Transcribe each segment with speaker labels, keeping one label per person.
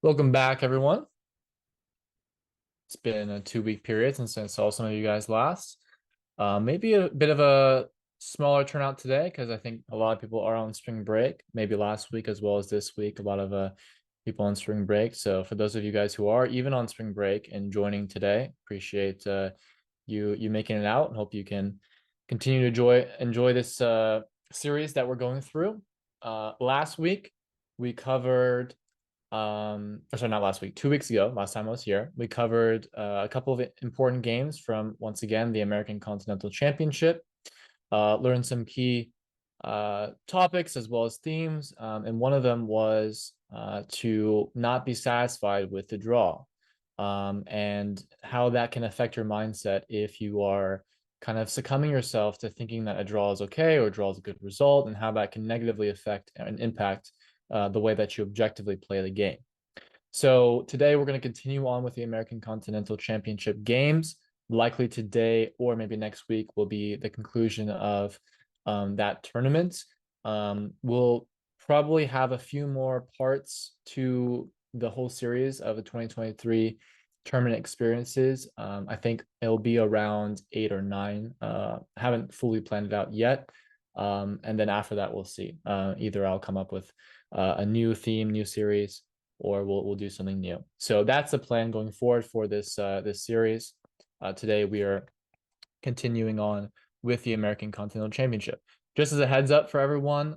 Speaker 1: Welcome back, everyone. It's been a 2 week period since I saw some of you guys last. Maybe a bit of a smaller turnout today because I think a lot of people are on spring break. Maybe last week as well as this week, a lot of people on spring break. So for those of you guys who are even on spring break and joining today, appreciate you making it out and hope you can continue to enjoy this series that we're going through. Last week we covered or sorry, not last week, 2 weeks ago, last time I was here, we covered a couple of important games from, once again, the American Continental Championship, learned some key topics as well as themes. And one of them was to not be satisfied with the draw, and how that can affect your mindset if you are kind of succumbing yourself to thinking that a draw is okay or a draw is a good result, and how that can negatively affect and impact the way that you objectively play the game. So today we're going to continue on with the American Continental Championship games. Likely today or maybe next week will be the conclusion of that tournament. We'll probably have a few more parts to the whole series of the 2023 tournament experiences. I think it'll be around 8 or 9. Haven't fully planned it out yet. And then after that, we'll see. Either I'll come up with a new theme, new series, or we'll do something new. So that's the plan going forward for this series. Today we are continuing on with the American Continental Championship. Just as a heads up for everyone,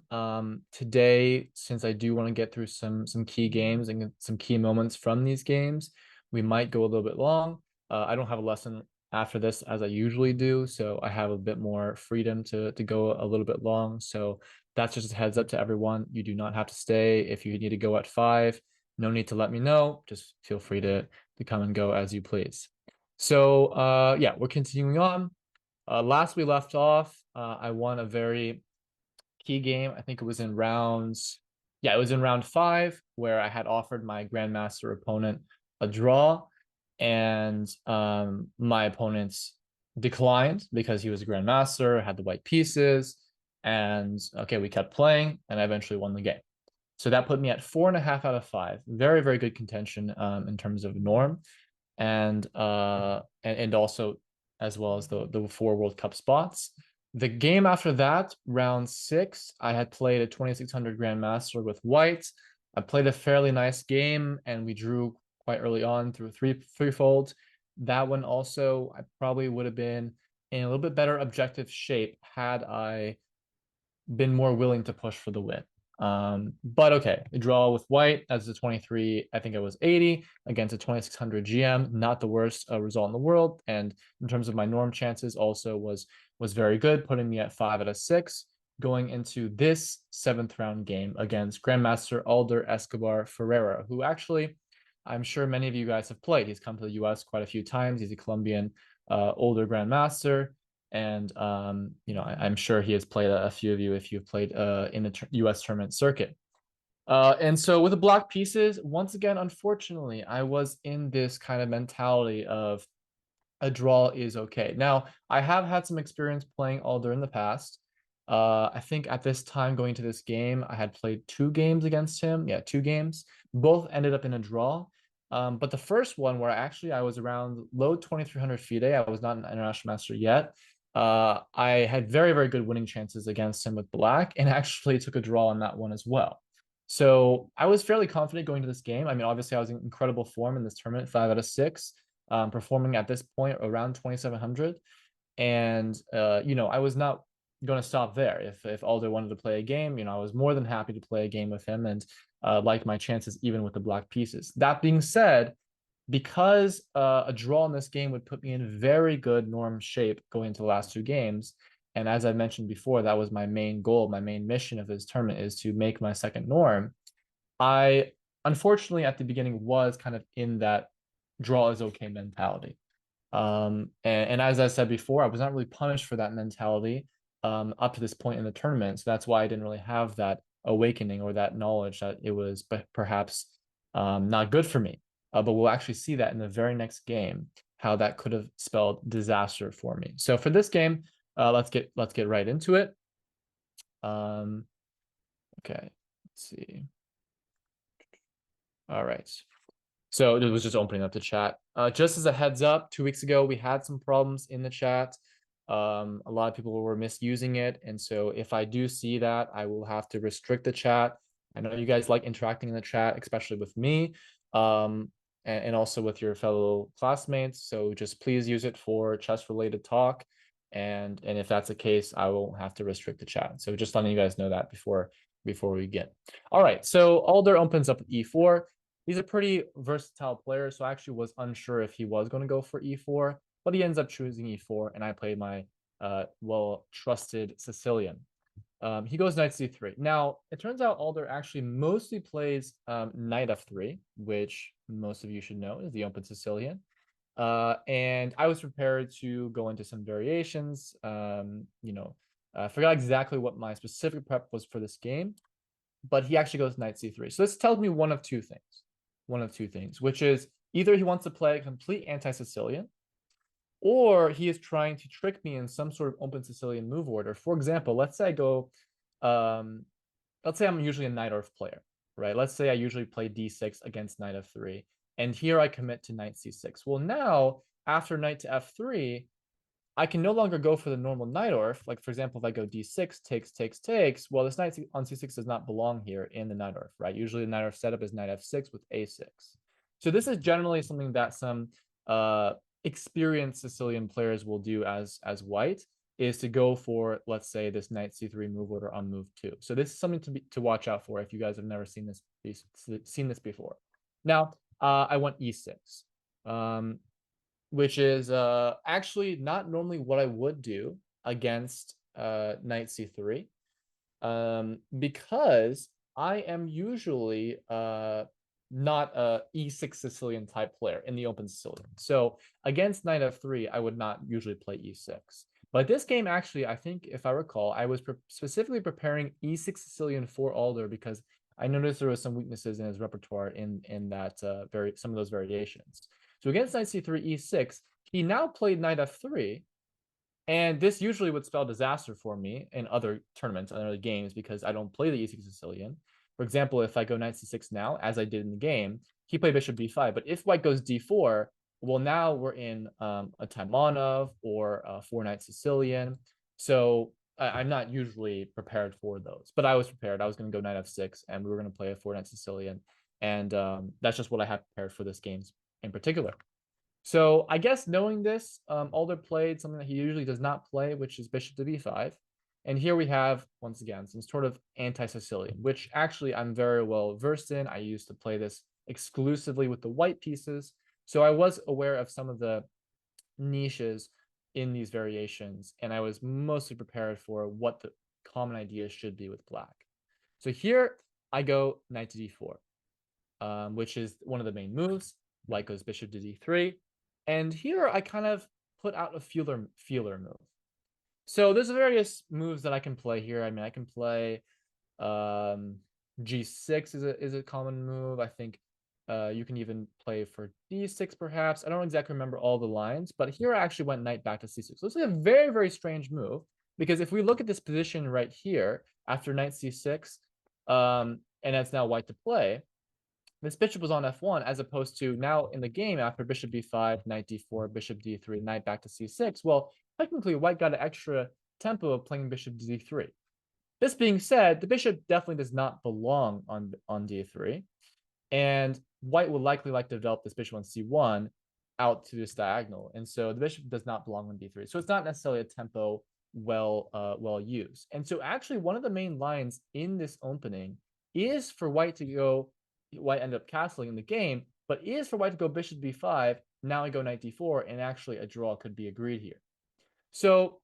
Speaker 1: today, since I do want to get through some key games and some key moments from these games, we might go a little bit long. I don't have a lesson after this as I usually do, so I have a bit more freedom to go a little bit long. So that's just a heads up to everyone. You do not have to stay. If you need to go at 5, no need to let me know. Just feel free to come and go as you please. So yeah, we're continuing on. Last we left off, I won a very key game. I think it was in rounds. Yeah, it was in round 5 where I had offered my grandmaster opponent a draw, and my opponents declined because he was a grandmaster, had the white pieces, and okay, we kept playing, and I eventually won the game. So that put me at 4.5 out of 5. Very, very good contention in terms of norm, and also as well as the 4 World Cup spots. The game after that, round 6, I had played a 2600 Grandmaster with white. I played a fairly nice game, and we drew quite early on through threefold. That one also, I probably would have been in a little bit better objective shape had I been more willing to push for the win. But okay, a draw with white as a 23, I think it was 80 against a 2600 GM, not the worst result in the world. And in terms of my norm chances, also was very good, putting me at 5 out of 6 going into this 7th round game against Grandmaster Alder Escobar Ferreira, who actually I'm sure many of you guys have played. He's come to the US quite a few times. He's a Colombian older Grandmaster. And I'm sure he has played a few of you if you've played in the U.S. tournament circuit. And so with the block pieces, once again, unfortunately, I was in this kind of mentality of a draw is okay. Now, I have had some experience playing Alder in the past. I think at this time going to this game, I had played 2 games against him. Yeah, 2 games. Both ended up in a draw. But the first one where I was around low 2300 FIDE, I was not an international master yet. I had very, very good winning chances against him with black, and actually took a draw on that one as well. So I was fairly confident going to this game. I mean, obviously, I was in incredible form in this tournament, 5 out of 6, performing at this point around 2700. And I was not going to stop there. If Aldo wanted to play a game, I was more than happy to play a game with him, and liked my chances even with the black pieces. That being said, because a draw in this game would put me in very good norm shape going into the last 2 games. And as I mentioned before, that was my main goal, my main mission of this tournament is to make my second norm. I unfortunately at the beginning was kind of in that draw is okay mentality. And as I said before, I was not really punished for that mentality up to this point in the tournament. So that's why I didn't really have that awakening or that knowledge that it was perhaps not good for me. But we'll actually see that in the very next game, how that could have spelled disaster for me. So for this game, let's get right into it. Okay, let's see. All right. So it was just opening up the chat. Just as a heads up, 2 weeks ago, we had some problems in the chat. A lot of people were misusing it. And so if I do see that, I will have to restrict the chat. I know you guys like interacting in the chat, especially with me, and also with your fellow classmates. So just please use it for chess related talk. And if that's the case, I won't have to restrict the chat. So just letting you guys know that before we begin. All right, so Alder opens up with e4. He's a pretty versatile player, so I actually was unsure if he was going to go for e4, but he ends up choosing e4, and I played my well-trusted Sicilian. He goes knight c3. Now, it turns out Alder actually mostly plays knight f3, which most of you should know is the open Sicilian. And I was prepared to go into some variations. I forgot exactly what my specific prep was for this game, but he actually goes knight c3. So this tells me one of two things, which is either he wants to play a complete anti-Sicilian, or he is trying to trick me in some sort of open Sicilian move order. For example, let's say I'm usually a knight Orf player, right? Let's say I usually play d6 against knight f3, and here I commit to knight c6. Well, now after knight to f3, I can no longer go for the normal knight Orf. Like, for example, if I go d6, takes, well, this knight on c6 does not belong here in the knight Orf, right? Usually the knight Orf setup is knight f6 with a6. So this is generally something that some experienced Sicilian players will do as white, is to go for, let's say, this knight c3 move order on move 2. So this is something to watch out for if you guys have never seen this before. Now, I went e6. Which is actually not normally what I would do against knight c3, because I am usually not a e6 Sicilian type player in the open Sicilian. So against knight f3, I would not usually play e6. But this game, actually, I think, if I recall, I was specifically preparing e6 Sicilian for Alder because I noticed there was some weaknesses in his repertoire in that some of those variations. So against knight c3, e6, he now played knight f3, and this usually would spell disaster for me in other tournaments, in other games, because I don't play the e6 Sicilian. For example, if I go knight c6 now, as I did in the game, he played bishop b5. But if white goes d4, well, now we're in a Taimanov or a four-knight Sicilian. So I'm not usually prepared for those, but I was prepared. I was going to go knight f6, and we were going to play a four-knight Sicilian. And that's just what I had prepared for this game in particular. So I guess knowing this, Alder played something that he usually does not play, which is bishop to b5. And here we have, once again, some sort of anti-Sicilian, which actually I'm very well versed in. I used to play this exclusively with the white pieces. So I was aware of some of the niches in these variations, and I was mostly prepared for what the common ideas should be with black. So here I go knight to d4, which is one of the main moves. White goes bishop to d3. And here I kind of put out a feeler move. So there's various moves that I can play here. I mean, I can play g6 is a common move. I think you can even play for d6 perhaps. I don't exactly remember all the lines, but here I actually went knight back to c6. So this is a very, very strange move, because if we look at this position right here after knight c6, and that's now white to play, this bishop was on f1, as opposed to now in the game after bishop b5, knight d4, bishop d3, knight back to c6. Well, technically, white got an extra tempo of playing bishop to d3. This being said, the bishop definitely does not belong on d3, and white would likely like to develop this bishop on c1 out to this diagonal, and so the bishop does not belong on d3. So it's not necessarily a tempo well used. And so actually, one of the main lines in this opening is for white to go. White ended up castling in the game, but is for white to go bishop b5. Now I go knight d4, and actually a draw could be agreed here. So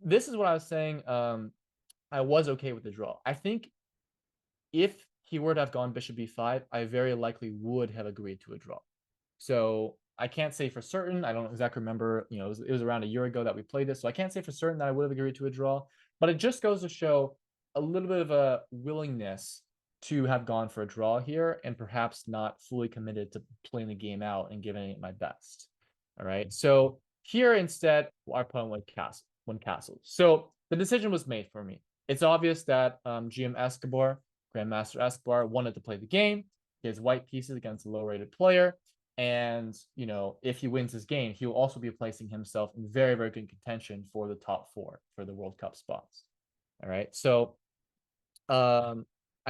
Speaker 1: this is what I was saying. I was okay with the draw. I think if he were to have gone bishop b5, I very likely would have agreed to a draw. So I can't say for certain. I don't exactly remember. You know, it was around a year ago that we played this, so I can't say for certain that I would have agreed to a draw. But it just goes to show a little bit of a willingness to have gone for a draw here, and perhaps not fully committed to playing the game out and giving it my best. All right. So here instead, our opponent went castle. So the decision was made for me. It's obvious that GM Escobar, Grandmaster Escobar, wanted to play the game. He has white pieces against a low-rated player. And, if he wins his game, he will also be placing himself in very, very good contention for the top 4 for the World Cup spots. All right. So I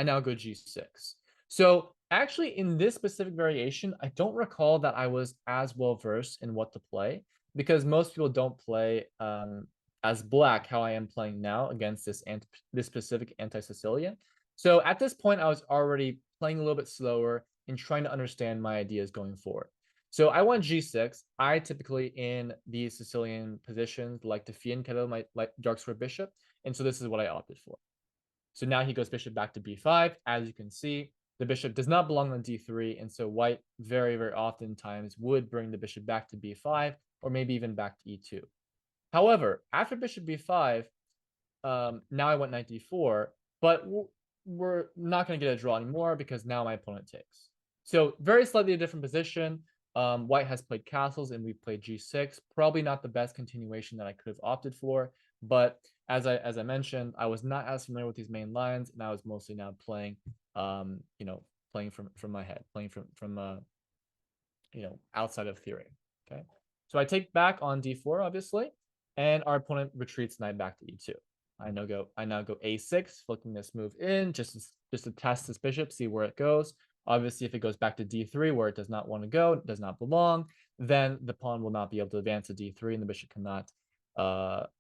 Speaker 1: now go G6. So actually, in this specific variation, I don't recall that I was as well versed in what to play, because most people don't play as black how I am playing now against this specific anti-Sicilian. So at this point, I was already playing a little bit slower and trying to understand my ideas going forward. So I went G6. I typically, in these Sicilian positions, like to fianchetto my dark square bishop, and so this is what I opted for. So now he goes bishop back to b5. As you can see, the bishop does not belong on d3, and so white very, very oftentimes would bring the bishop back to b5, or maybe even back to e2. However, after bishop b5, now I went knight d4, but we're not going to get a draw anymore because now my opponent takes. So very slightly a different position. White has played castles and we played g6. Probably not the best continuation that I could have opted for, but as I mentioned, I was not as familiar with these main lines, and I was mostly now playing, playing from my head, playing from outside of theory. Okay, so I take back on d4, obviously, and our opponent retreats knight back to e2. I now go a6, flicking this move in just to test this bishop, see where it goes. Obviously, if it goes back to d3, where it does not want to go, it does not belong, then the pawn will not be able to advance to d3, and the bishop cannot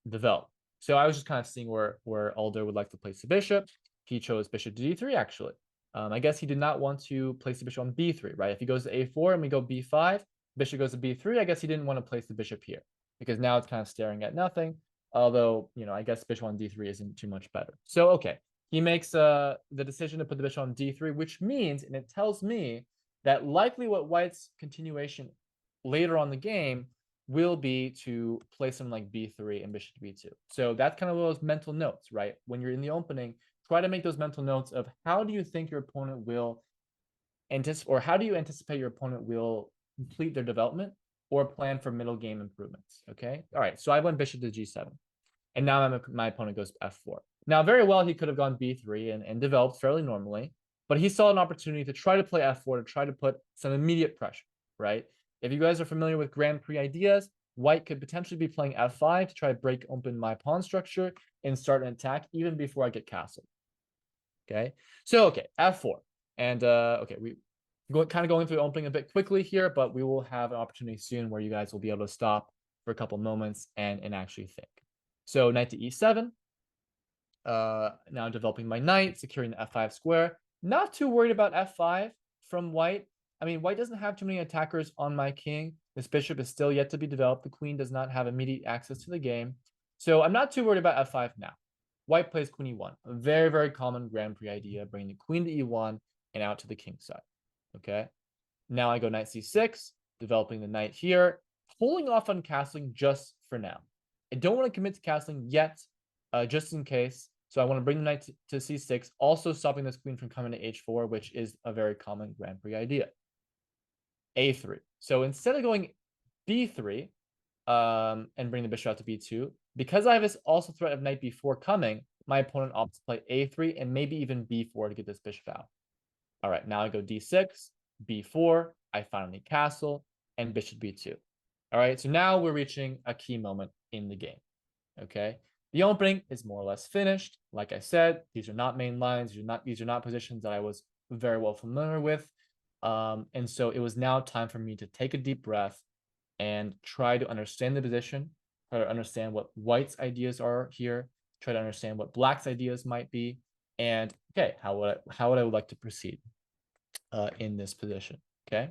Speaker 1: develop. So I was just kind of seeing where Alder would like to place the bishop. He chose bishop to d3, actually. I guess he did not want to place the bishop on b3, right? If he goes to a4 and we go b5, bishop goes to b3, I guess he didn't want to place the bishop here, because now it's kind of staring at nothing. Although, I guess bishop on d3 isn't too much better. So, okay, he makes the decision to put the bishop on d3, which means, and it tells me, that likely what white's continuation later on the game will be to play something like b3 and bishop to b2. So that's kind of those mental notes, right? When you're in the opening, try to make those mental notes of how do you think your opponent will anticipate, or how do you anticipate your opponent will complete their development or plan for middle game improvements. Okay. All right. So I went bishop to g7, and now my opponent goes f4. Now, very well, he could have gone b3 and developed fairly normally, but he saw an opportunity to try to play f4 to try to put some immediate pressure, right? If you guys are familiar with Grand Prix ideas, white could potentially be playing f5 to try to break open my pawn structure and start an attack even before I get castled. Okay, so okay, f4. And okay, we kind of going through the opening a bit quickly here, but we will have an opportunity soon where you guys will be able to stop for a couple moments and actually think. So knight to e7. Now developing my knight, securing the f5 square. Not too worried about f5 from white. I mean, white doesn't have too many attackers on my king. This bishop is still yet to be developed. The queen does not have immediate access to the game. So I'm not too worried about f5 now. White plays queen e1. A very, very common Grand Prix idea, bringing the queen to e1 and out to the king side. Okay. Now I go knight c6, developing the knight here, holding off on castling just for now. I don't want to commit to castling yet, just in case. So I want to bring the knight to c6, also stopping this queen from coming to h4, which is a very common Grand Prix idea. a3. So instead of going b3 and bring the bishop out to b2, because I have this also threat of knight b4 coming, my opponent opts to play a3 and maybe even b4 to get this bishop out. All right, now I go d6, b4, I finally castle, and bishop b2. All right, so now we're reaching a key moment in the game. Okay, the opening is more or less finished. Like I said, these are not main lines. These are not positions that I was very well familiar with. And so it was now time for me to take a deep breath and try to understand the position, try to understand what white's ideas are here, try to understand what black's ideas might be, and okay, how would I like to proceed in this position. Okay,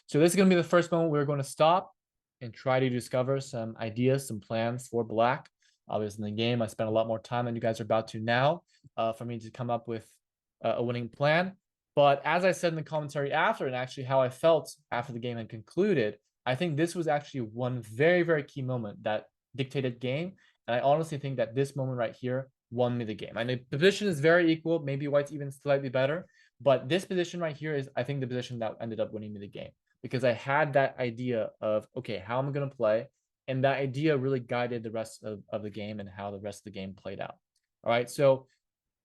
Speaker 1: so this is going to be the first moment we're going to stop and try to discover some ideas, some plans for black. Obviously, in the game, I spent a lot more time than you guys are about to now for me to come up with a winning plan. But as I said in the commentary after, and actually how I felt after the game had concluded, I think this was actually one very, very key moment that dictated game. And I honestly think that this moment right here won me the game. I know the position is very equal. Maybe white's even slightly better. But this position right here is, I think, the position that ended up winning me the game. Because I had that idea of, okay, how am I going to play? And that idea really guided the rest of the game and how the rest of the game played out. All right, so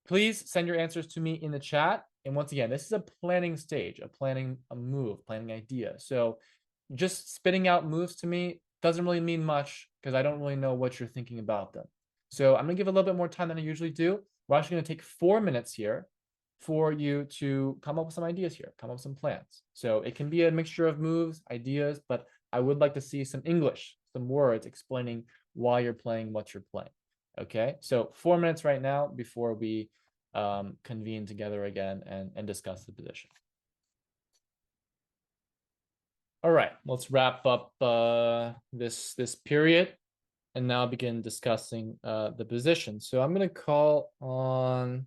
Speaker 1: please send your answers to me in the chat. And once again, this is a planning stage, a move, planning idea. So just spitting out moves to me doesn't really mean much because I don't really know what you're thinking about them. So I'm going to give a little bit more time than I usually do. We're actually going to take 4 minutes here for you to come up with some ideas here, come up with some plans. So it can be a mixture of moves, ideas, but I would like to see some English, some words explaining why you're playing what you're playing. Okay, so 4 minutes right now before we convene together again and discuss the position. All right, let's wrap up this period and now begin discussing the position. So I'm gonna call on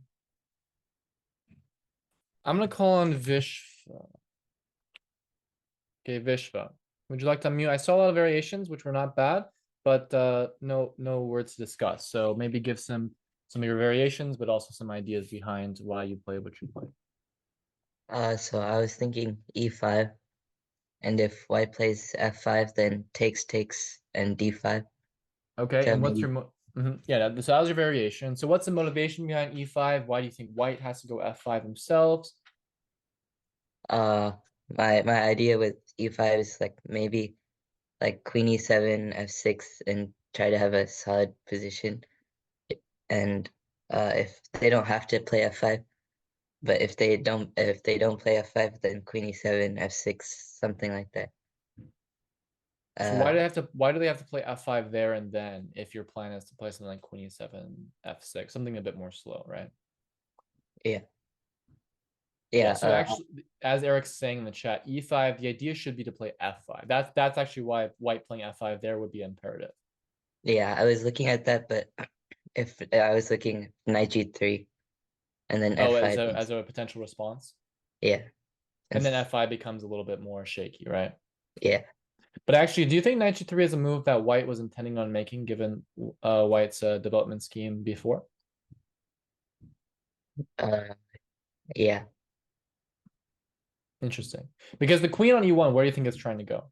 Speaker 1: Vishva. Okay, Vishva. Would you like to unmute? I saw a lot of variations, which were not bad, but no words to discuss. So maybe give some of your variations, but also some ideas behind why you play what you play.
Speaker 2: So I was thinking e5, and if white plays f5, then takes, and d5.
Speaker 1: Okay,
Speaker 2: So
Speaker 1: and what's
Speaker 2: maybe,
Speaker 1: your yeah, so that was your variation. So what's the motivation behind e5? Why do you think white has to go f5 themselves?
Speaker 2: my idea with e5 is like maybe like queen e7, f6, and try to have a solid position. And if they don't have to play f5, but if they don't play f5, then queen e7, f6, something like that.
Speaker 1: So why do they have to play f5 there and then if your plan is to play something like queen e7, f6, something a bit more slow, right?
Speaker 2: Yeah.
Speaker 1: Yeah,
Speaker 2: Yeah,
Speaker 1: so actually, as Eric's saying in the chat, e5, the idea should be to play f5. That's actually why white playing f5 there would be imperative.
Speaker 2: yeah, I was looking at that, but if I was looking knight g3 and then
Speaker 1: Oh,
Speaker 2: f5,
Speaker 1: as a potential response.
Speaker 2: yeah,
Speaker 1: And then f5 becomes a little bit more shaky, right?
Speaker 2: yeah.
Speaker 1: But actually, do you think knight g3 is a move that white was intending on making given white's development scheme before?
Speaker 2: Uh, yeah.
Speaker 1: Interesting. Because the queen on e1, where do you think it's trying to go?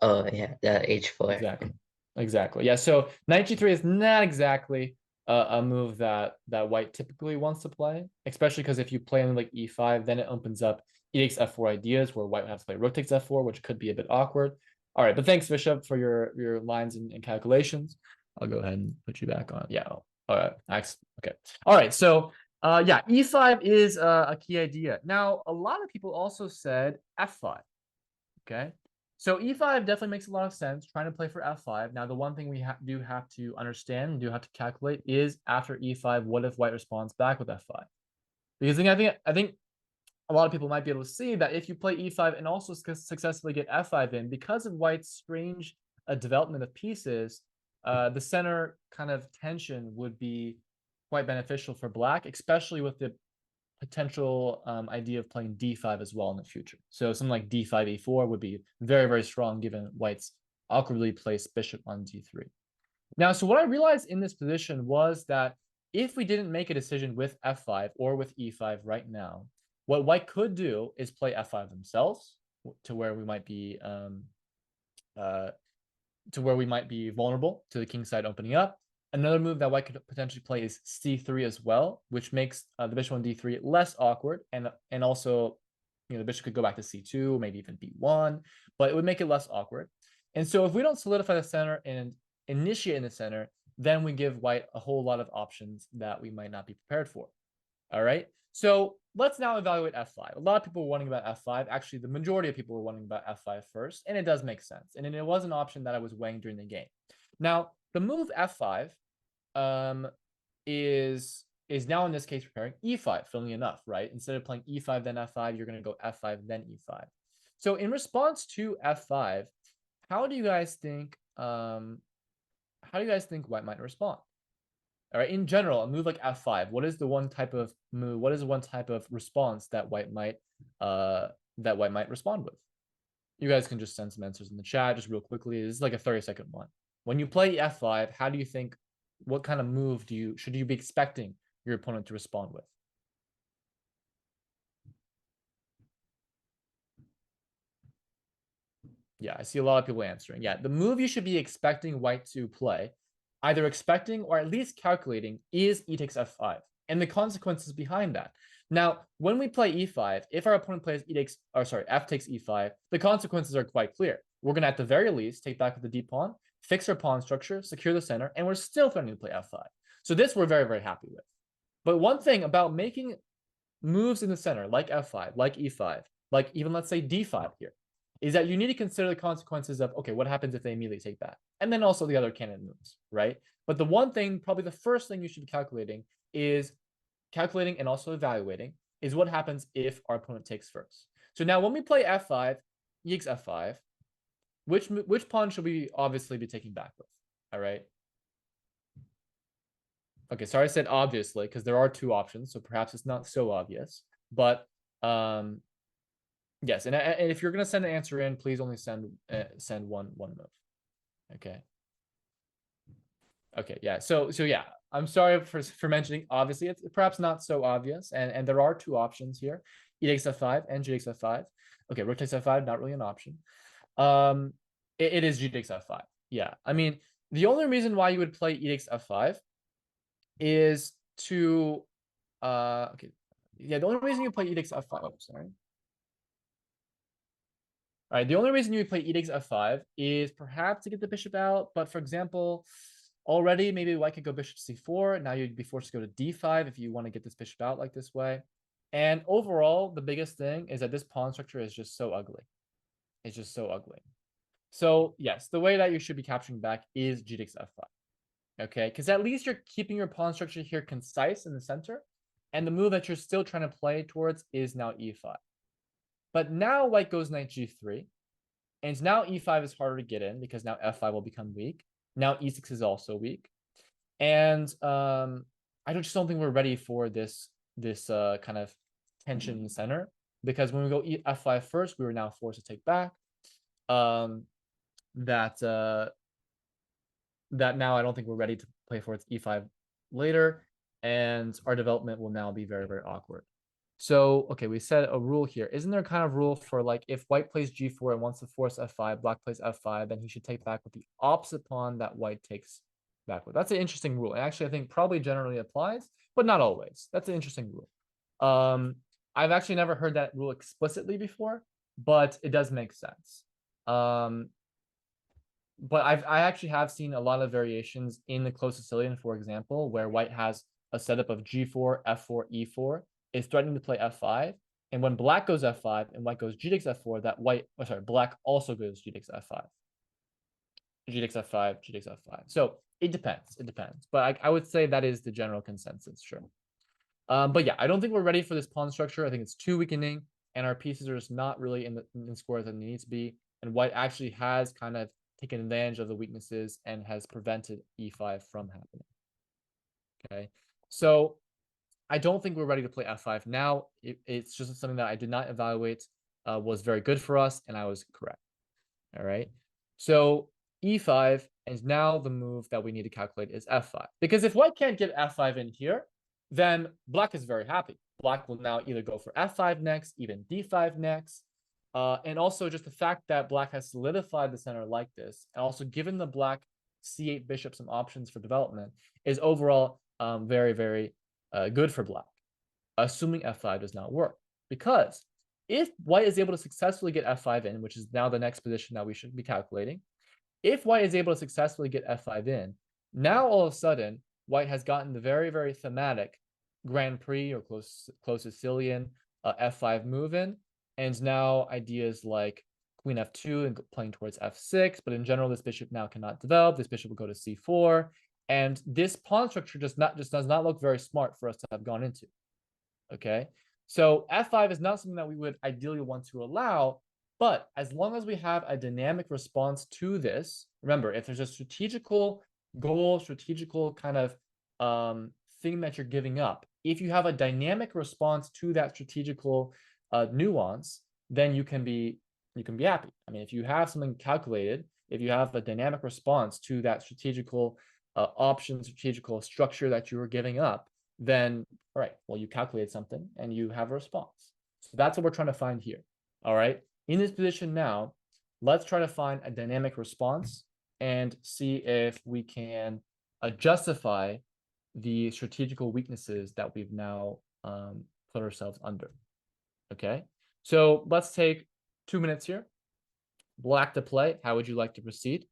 Speaker 2: Oh, yeah. The h4.
Speaker 1: Exactly. Exactly. Yeah. So knight g3 is not exactly a move that white typically wants to play, especially because if you play on like e5, then it opens up e takes f4 ideas where white would have to play rook takes f4, which could be a bit awkward. All right, but thanks, Bishop, for your lines and calculations. I'll go ahead and put you back on. Yeah. All right. Okay. All right. So yeah, e5 is a key idea. Now, a lot of people also said f5. Okay. So e5 definitely makes a lot of sense, trying to play for f5. Now, the one thing we do have to understand, do have to calculate is after e5, what if white responds back with f5? Because I think a lot of people might be able to see that if you play e5 and also successfully get f5 in, because of white's strange development of pieces, the center kind of tension would be quite beneficial for black, especially with the potential idea of playing d5 as well in the future. So something like d5, e4 would be very, very strong given white's awkwardly placed bishop on d3. Now, so what I realized in this position was that if we didn't make a decision with f5 or with e5 right now, what white could do is play f5 themselves to where we might be vulnerable to the king side opening up. Another move that white could potentially play is c3 as well, which makes the bishop on d3 less awkward, and also, the bishop could go back to c2, maybe even b1, but it would make it less awkward. And so if we don't solidify the center and initiate in the center, then we give white a whole lot of options that we might not be prepared for. All right. So let's now evaluate f5. A lot of people were wondering about f5. Actually, the majority of people were wondering about f5 first, and it does make sense. And it was an option that I was weighing during the game. Now, the move f5 is now in this case preparing e5, funnily enough, right? Instead of playing e5 then f5, you're going to go f5 then e5. So in response to f5, how do you guys think white might respond? All right, in general, a move like f5, what is the one type of move? What is the one type of response that white might respond with? You guys can just send some answers in the chat just real quickly. This is like a 30-second one. When you play f5, how do you think, what kind of move should you be expecting your opponent to respond with? Yeah, I see a lot of people answering. Yeah, the move you should be expecting white to play, either expecting or at least calculating, is e takes f5, and the consequences behind that. Now, when we play e5, if our opponent plays f takes e5, the consequences are quite clear. We're going to, at the very least, take back with the d pawn, fix our pawn structure, secure the center, and we're still threatening to play f5. So this we're very, very happy with. But one thing about making moves in the center, like f5, like e5, like even let's say d5 here, is that you need to consider the consequences of, okay, what happens if they immediately take back? And then also the other candidate moves, right? But the one thing, probably the first thing you should be calculating and also evaluating is what happens if our opponent takes first. So now when we play f5, takes f5, which pawn should we obviously be taking back with? All right. Okay, sorry I said obviously, because there are two options, so perhaps it's not so obvious. But yes, and if you're gonna send an answer in, please only send one move. Okay. Okay, yeah. So yeah, I'm sorry for mentioning. Obviously, it's perhaps not so obvious, and there are two options here: e takes f5 and g takes f5. Okay, rook takes f5, not really an option. It is g takes f5. Yeah, I mean, the only reason why you would play e takes f5 is to okay, yeah. The only reason you play e takes f5. Oh, sorry. All right, the only reason you play e takes f5 is perhaps to get the bishop out. But for example, already maybe white could go bishop c4. Now you'd be forced to go to d5 if you want to get this bishop out like this way. And overall, the biggest thing is that this pawn structure is just so ugly. It's just so ugly. So yes, the way that you should be capturing back is g takes f5. Okay, because at least you're keeping your pawn structure here concise in the center. And the move that you're still trying to play towards is now e5. But now white goes knight g3. And now e5 is harder to get in because now f5 will become weak. Now e6 is also weak. And I just don't think we're ready for this kind of tension in the center. Because when we go f5 first, we were now forced to take back. That now I don't think we're ready to play for its e5 later. And our development will now be very, very awkward. So, okay, we said a rule here. Isn't there kind of rule for like if white plays g4 and wants to force f5, black plays f5, then he should take back with the opposite pawn that white takes back with? That's an interesting rule. And actually, I think probably generally applies, but not always. That's an interesting rule. I've actually never heard that rule explicitly before, but it does make sense. But I actually have seen a lot of variations in the close Sicilian, for example, where white has a setup of g4, f4, e4, is threatening to play f5. And when black goes f5 and white goes g takes f4, black also goes g takes f5. G takes f5, g takes f5. So it depends. It depends. But I would say that is the general consensus, sure. But yeah, I don't think we're ready for this pawn structure. I think it's too weakening, and our pieces are just not really in the squares that they need to be. And white actually has kind of taken advantage of the weaknesses and has prevented e5 from happening. Okay, so I don't think we're ready to play f5 now. It's just something that I did not evaluate was very good for us, and I was correct. All right, so e5, and now the move that we need to calculate is f5. Because if white can't get f5 in here, then black is very happy. Black will now either go for f5 next, even d5 next. And also just the fact that black has solidified the center like this, and also given the black c8 bishop some options for development, is overall very, very good for black, assuming f5 does not work. Because if white is able to successfully get f5 in, which is now the next position that we should be calculating, if white is able to successfully get f5 in, now all of a sudden, white has gotten the very, very thematic Grand Prix or close Sicilian f5 move in, and now ideas like queen f2 and playing towards f6, but in general, this bishop now cannot develop. This bishop will go to c4, and this pawn structure just does not look very smart for us to have gone into. Okay, so f5 is not something that we would ideally want to allow, but as long as we have a dynamic response to this, remember, if there's a strategical goal, strategical kind of thing that you're giving up, if you have a dynamic response to that strategical nuance, then you can be happy. I mean, if you have something calculated, if you have a dynamic response to that strategical option, strategical structure that you were giving up, then all right, well, you calculate something and you have a response. So that's what we're trying to find here. All right, in this position now, let's try to find a dynamic response and see if we can justify the strategical weaknesses that we've now put ourselves under. Okay, so let's take 2 minutes here. Black to play. How would you like to proceed?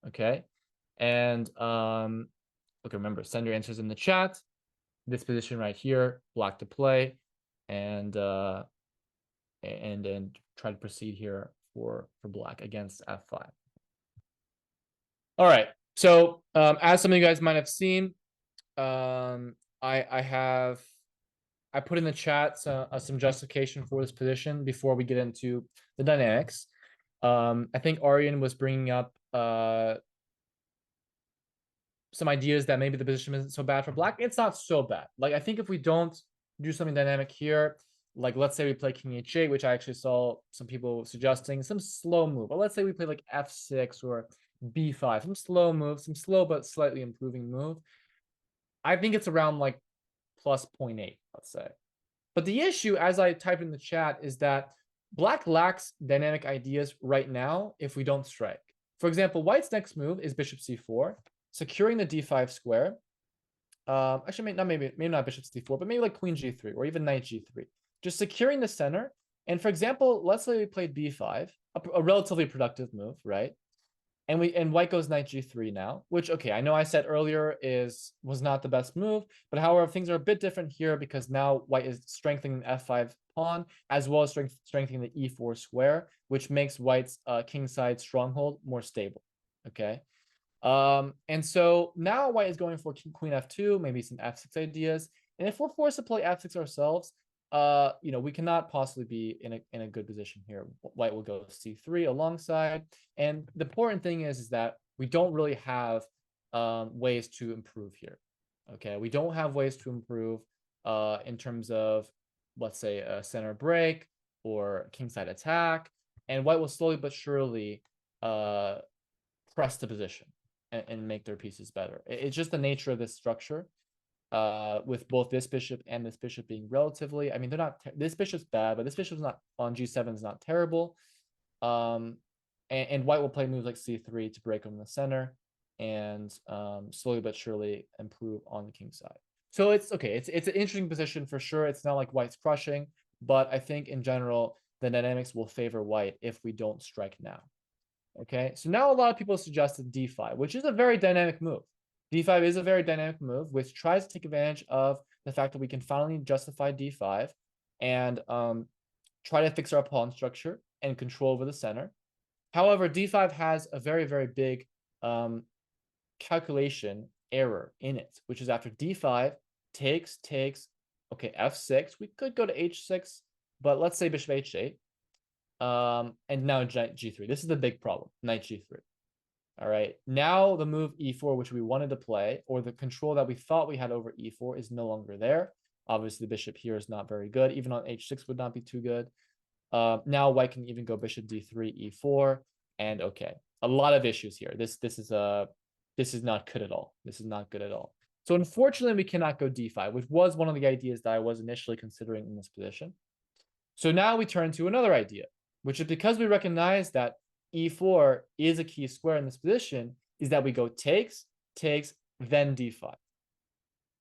Speaker 1: Okay, and okay, remember, send your answers in the chat. This position right here, black to play, and try to proceed here for black against f5. All right. So as some of you guys might have seen, I put in the chat some justification for this position before we get into the dynamics. I think Aryan was bringing up some ideas that maybe the position isn't so bad for black. It's not so bad. Like, I think if we don't do something dynamic here, like let's say we play king h8, which I actually saw some people suggesting, some slow move. Or let's say we play like f6 or b5, some slow move, some slow but slightly improving move. I think it's around like plus 0.8, let's say. But the issue, as I typed in the chat, is that black lacks dynamic ideas right now if we don't strike. For example, white's next move is bishop c4, securing the d5 square. Actually, maybe not bishop c4, but maybe like queen g3 or even knight g3. Just securing the center. And for example, let's say we played b5, a relatively productive move, right? And white goes knight g3 now, which, okay, I know I said earlier was not the best move, but however, things are a bit different here because now white is strengthening the f5 pawn as well as strengthening the e4 square, which makes white's kingside stronghold more stable. Okay. And so now white is going for queen f2, maybe some f6 ideas. And if we're forced to play f6 ourselves, we cannot possibly be in a good position here. White will go c3 alongside. And the important thing is that we don't really have ways to improve here. Okay, we don't have ways to improve in terms of, let's say, a center break or kingside attack. And white will slowly but surely press the position and make their pieces better. It's just the nature of this structure. With both this bishop and this bishop being relatively, I mean, they're not. This bishop's bad, but this bishop's not on g7 is not terrible. And white will play moves like c3 to break from the center, and slowly but surely improve on the king side. So it's okay. It's an interesting position for sure. It's not like white's crushing, but I think in general the dynamics will favor white if we don't strike now. Okay, so now a lot of people suggested d5, which is a very dynamic move. D5 is a very dynamic move, which tries to take advantage of the fact that we can finally justify d5 and try to fix our pawn structure and control over the center. However, d5 has a very, very big calculation error in it, which is after d5 takes, okay, f6. We could go to h6, but let's say bishop h8. And now knight g3. This is the big problem, knight g3. All right, now the move e4, which we wanted to play, or the control that we thought we had over e4 is no longer there. Obviously, the bishop here is not very good. Even on h6 would not be too good. Now white can even go bishop d3, e4, and okay, a lot of issues here. This is not good at all. This is not good at all. So unfortunately, we cannot go d5, which was one of the ideas that I was initially considering in this position. So now we turn to another idea, which is because we recognize that e4 is a key square in this position, is that we go takes, then d5,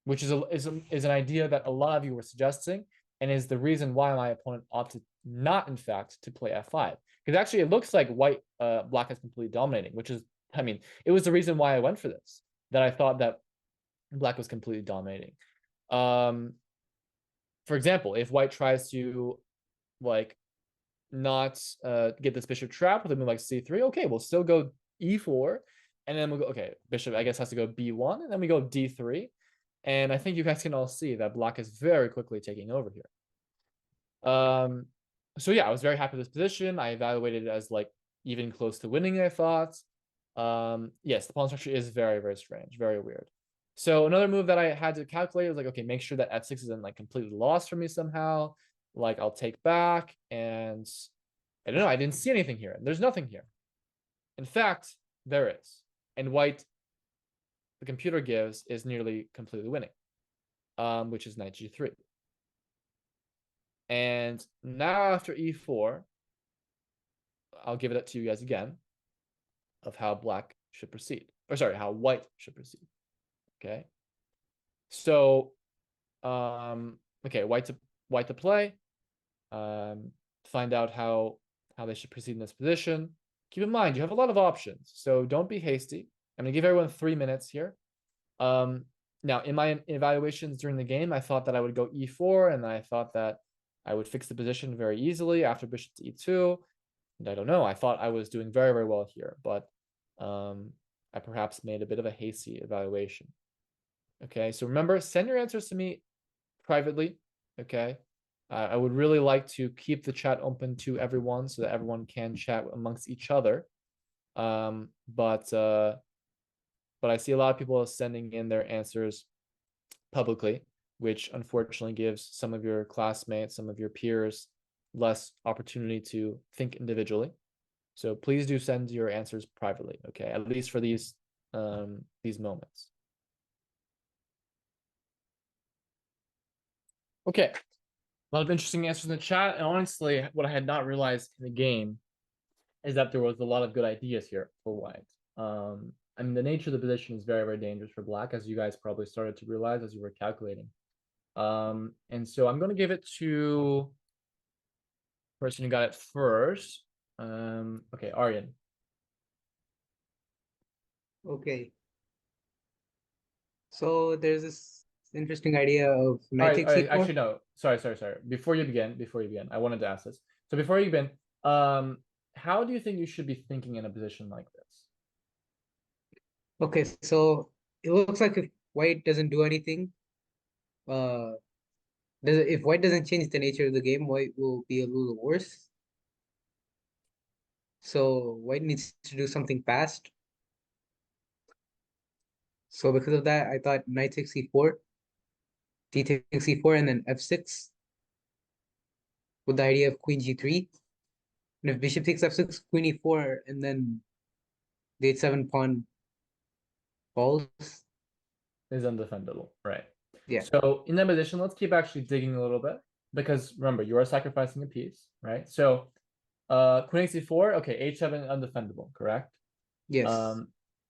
Speaker 1: which is an idea that a lot of you were suggesting, and is the reason why my opponent opted not, in fact, to play f5. Because actually, it looks like black is completely dominating, which is, I mean, it was the reason why I went for this, that I thought that black was completely dominating. For example, if white tries to not get this bishop trapped with a move like c3, okay, we'll still go e4, and then we'll go, okay, bishop I guess has to go b1, and then we go d3, and I think you guys can all see that black is very quickly taking over here. So yeah, I was very happy with this position. I evaluated it as like even close to winning, I thought. Yes, the pawn structure is very, very strange, very weird. So another move that I had to calculate was like, okay, make sure that f6 isn't like completely lost for me somehow. Like I'll take back, and I don't know, I didn't see anything here. There's nothing here. In fact, there is. And white, the computer gives, is nearly completely winning, which is knight g3. And now after e4, I'll give it to you guys again of how black should proceed. Or sorry, how white should proceed. Okay. So, okay, white's white to play, find out how they should proceed in this position. Keep in mind, you have a lot of options, so don't be hasty. I'm going to give everyone 3 minutes here. Now, in my evaluations during the game, I thought that I would go e4, and I thought that I would fix the position very easily after bishop to e2. And I don't know, I thought I was doing very, very well here, but I perhaps made a bit of a hasty evaluation. Okay, so remember, send your answers to me privately. Okay, I would really like to keep the chat open to everyone so that everyone can chat amongst each other. But I see a lot of people sending in their answers publicly, which unfortunately gives some of your classmates, some of your peers, less opportunity to think individually. So please do send your answers privately, okay? At least for these moments. Okay, a lot of interesting answers in the chat, and honestly, what I had not realized in the game is that there was a lot of good ideas here for white. I mean, the nature of the position is very, very dangerous for black, as you guys probably started to realize as you were calculating. And so I'm going to give it to the person who got it first. Okay, Aryan.
Speaker 3: Okay. So there's this interesting idea of
Speaker 1: All
Speaker 3: knight
Speaker 1: right,
Speaker 3: takes e4.
Speaker 1: actually, no. Sorry. Before you begin, I wanted to ask this. So before you begin, how do you think you should be thinking in a position like this?
Speaker 3: Okay, so it looks like if white doesn't do anything, if white doesn't change the nature of the game, white will be a little worse. So white needs to do something fast. So because of that, I thought knight takes e4, d takes e4, and then f6 with the idea of queen g3. And if bishop takes f6, queen e4, and then the h7 pawn falls.
Speaker 1: Is undefendable, right?
Speaker 3: Yeah.
Speaker 1: So in that position, let's keep actually digging a little bit, because remember, you are sacrificing a piece, right? So queen c4, okay, h7 undefendable, correct?
Speaker 3: Yes.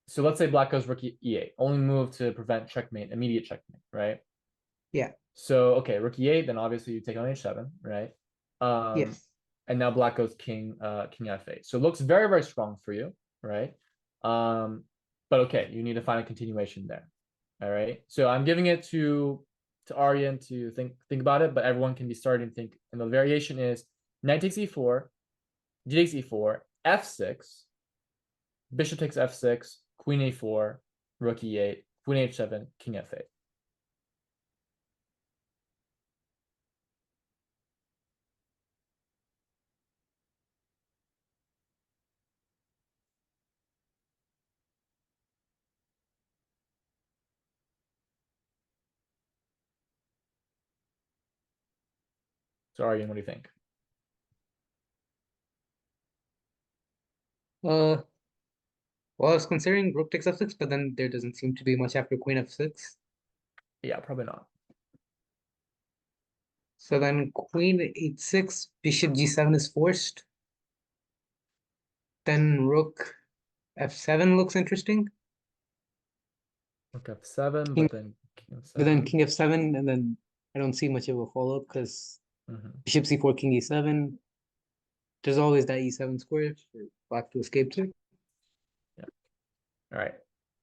Speaker 1: So let's say black goes rook e8, only move to prevent checkmate, immediate checkmate, right?
Speaker 3: Yeah.
Speaker 1: So okay, rook e8, then obviously you take on h7, right?
Speaker 3: Yes.
Speaker 1: And now black goes king f8. So it looks very, very strong for you, right? But okay, you need to find a continuation there. All right. So I'm giving it to Aryan to think about it, but everyone can be starting to think. And the variation is knight takes e4, d takes e4, f6, bishop takes f6, queen a4, rook e8, queen h7, king f8. So Aryan, what do you think?
Speaker 3: Well, I was considering rook takes f6, but then there doesn't seem to be much after queen f6.
Speaker 1: Yeah, probably not.
Speaker 3: So then queen h6, bishop g7 is forced. Then rook f7 looks interesting.
Speaker 1: Rook f7,
Speaker 3: King,
Speaker 1: but then king
Speaker 3: but then
Speaker 1: f7.
Speaker 3: king f7, and then I don't see much of a follow-up because
Speaker 1: Mm-hmm.
Speaker 3: bishop c4, king e7. There's always that e7 square for black to escape to.
Speaker 1: Yeah. All right.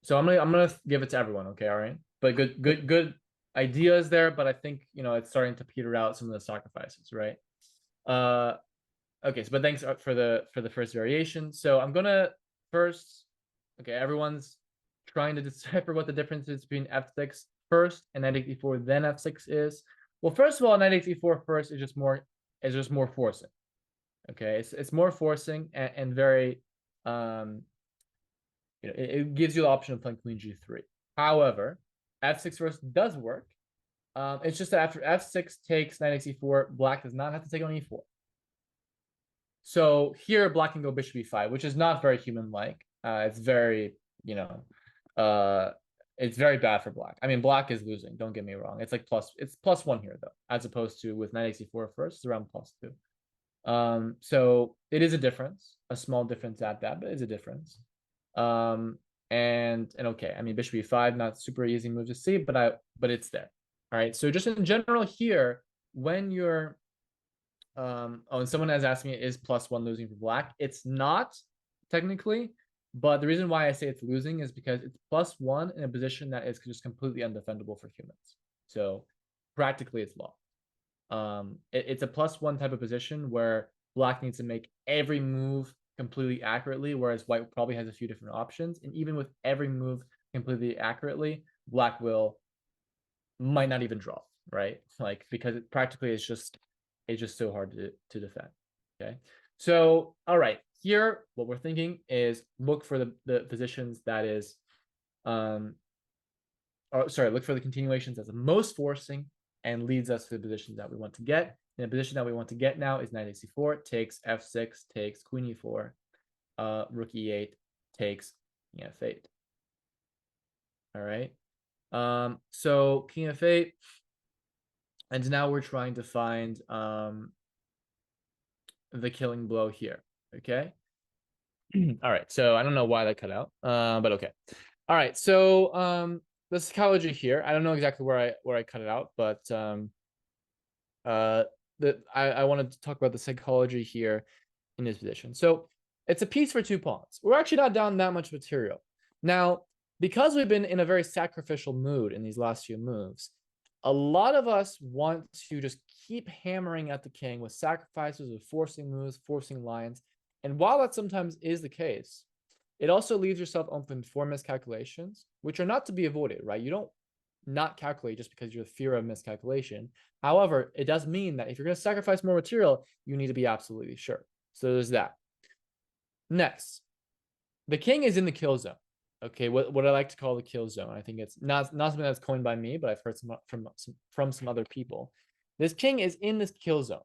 Speaker 1: So I'm gonna give it to everyone, okay, all right? But good ideas there, but I think it's starting to peter out some of the sacrifices, right? Okay, so but thanks for the first variation. So I'm gonna first, okay, everyone's trying to decipher what the difference is between f6 first and knight e4, then f6 is. Well, first of all, knight e4 first is just more forcing. Okay, it's more forcing and very it gives you the option of playing queen g3. However, f6 first does work. It's just that after f6 takes knight e4, black does not have to take on e4. So here, black can go bishop e5, which is not very human-like. It's very, it's very bad for black. I mean, black is losing. Don't get me wrong. It's like it's +1 here though, as opposed to with knight e4 first, it's around +2. So it is a difference, a small difference at that, but it's a difference. And okay, I mean, bishop e5, not super easy move to see, but it's there. All right. So just in general here, when you're and someone has asked me, is +1 losing for black? It's not technically, but the reason why I say it's losing is because it's +1 in a position that is just completely undefendable for humans. So practically it's lost. It's a +1 type of position where black needs to make every move completely accurately, whereas white probably has a few different options. And even with every move completely accurately, black might not even draw, right? Like, because it practically it's just so hard to defend. Okay. So, all right, here what we're thinking is look for the positions that is look for the continuations as the most forcing and leads us to the positions that we want to get. And the position that we want to get now is knight c4, takes f6, takes queen e4, rook e8, takes king f8. All right. So king f8, and now we're trying to find the killing blow here. Okay. All right. So I don't know why that cut out, but okay. All right. So the psychology here, I don't know exactly where I cut it out, but I wanted to talk about the psychology here in this position. So it's a piece for 2 pawns. We're actually not down that much material. Now, because we've been in a very sacrificial mood in these last few moves, a lot of us want to just keep hammering at the king with sacrifices, with forcing moves, forcing lines. And while that sometimes is the case, it also leaves yourself open for miscalculations, which are not to be avoided, right? You don't not calculate just because you're fear of miscalculation. However, it does mean that if you're going to sacrifice more material, you need to be absolutely sure. So there's that. Next, the king is in the kill zone. Okay, what I like to call the kill zone. I think it's not something that's coined by me, but I've heard from some other people. This king is in this kill zone.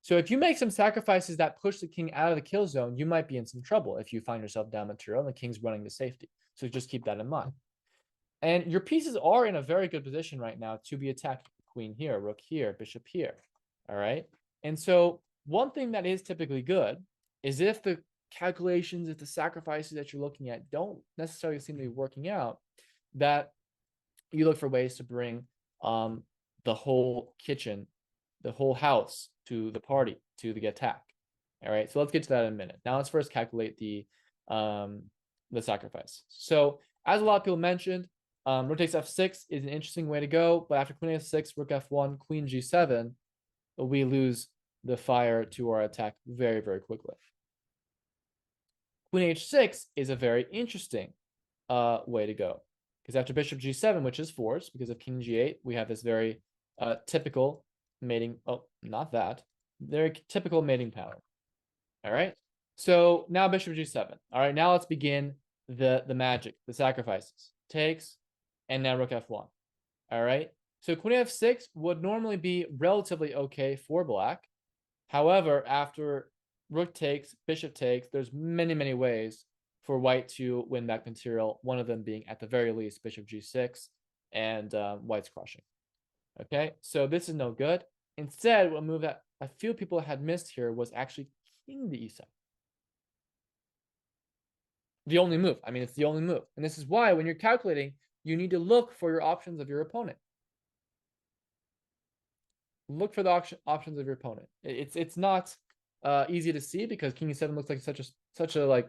Speaker 1: So if you make some sacrifices that push the king out of the kill zone, you might be in some trouble if you find yourself down material and the king's running to safety. So just keep that in mind. And your pieces are in a very good position right now to be attacked. Queen here, rook here, bishop here. All right. And so one thing that is typically good is if the calculations, if the sacrifices that you're looking at don't necessarily seem to be working out, that you look for ways to bring the whole kitchen, the whole house to the party, to the attack. All right. So let's get to that in a minute. Now let's first calculate the sacrifice. So as a lot of people mentioned, rook takes f6 is an interesting way to go, but after queen f6, rook f1, queen g7, we lose the fire to our attack very, very quickly. Queen h6 is a very interesting way to go, because after bishop g7, which is forced because of king g8, we have this very typical mating. Oh, not that. Very typical mating pattern. All right. So now bishop g7. All right. Now let's begin the magic, the sacrifices. Takes, and now rook f1. All right. So queen f6 would normally be relatively okay for black. However, after rook takes, bishop takes, there's many, many ways for white to win back material, one of them being, at the very least, bishop g6 and white's crushing. Okay, so this is no good. Instead, a move that a few people had missed here was actually king to e7. The only move. I mean, it's the only move. And this is why when you're calculating, you need to look for your options of your opponent. Look for the options of your opponent. It's not easy to see because king e7 looks like such a like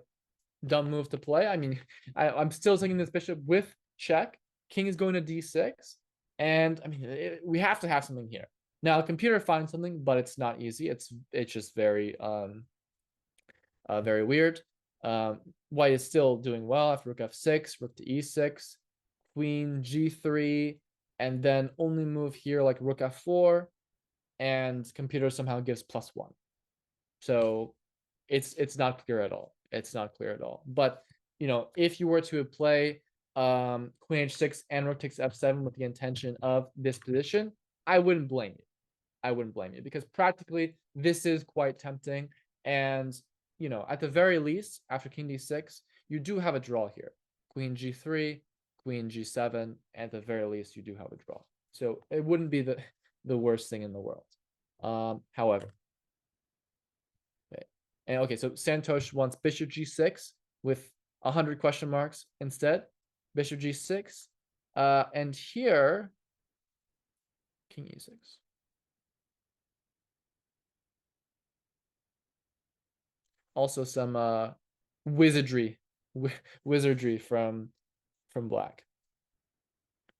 Speaker 1: dumb move to play. I mean, I'm still taking this bishop with check. King is going to d6, and I mean we have to have something here. Now the computer finds something, but it's not easy. It's just very very weird. White is still doing well after rook f6, rook to e6, queen g3, and then only move here like rook f4, and computer somehow gives +1. So it's not clear at all. It's not clear at all. But you know, if you were to play queen h6 and rook takes f7 with the intention of this position, I wouldn't blame you. I wouldn't blame you because practically this is quite tempting. And you know, at the very least, after king d6, you do have a draw here. Queen g3, queen g7, at the very least, you do have a draw. So it wouldn't be the worst thing in the world. However, okay. And okay, so Santosh wants bishop g6 with 100 question marks instead. Bishop g6, and here king e6. Also some wizardry wizardry from black.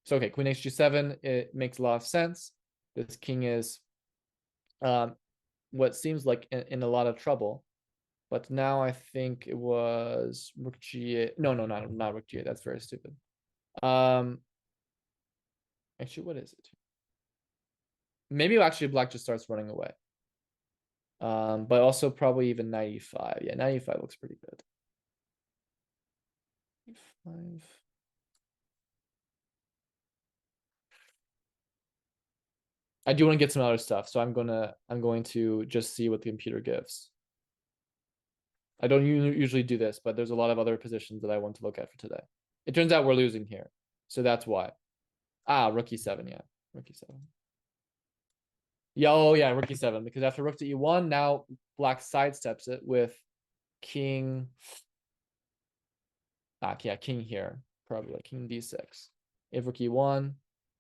Speaker 1: So okay, queen hg7, it makes a lot of sense. This king is what seems like in a lot of trouble. But now I think it was rook g8. No, not rook g8. That's very stupid. Actually, what is it? Maybe actually black just starts running away. But also probably even knight e5. Yeah, knight e5 looks pretty good. E5. I do want to get some other stuff, so I'm going to just see what the computer gives. I don't usually do this, but there's a lot of other positions that I want to look at for today. It turns out we're losing here, so that's why. Ah, rook e7, yeah, rook e7. Yeah, oh yeah, rook e7, because after rook to e1, now black sidesteps it with king. Yeah, king here, probably like king d6. If rook e1,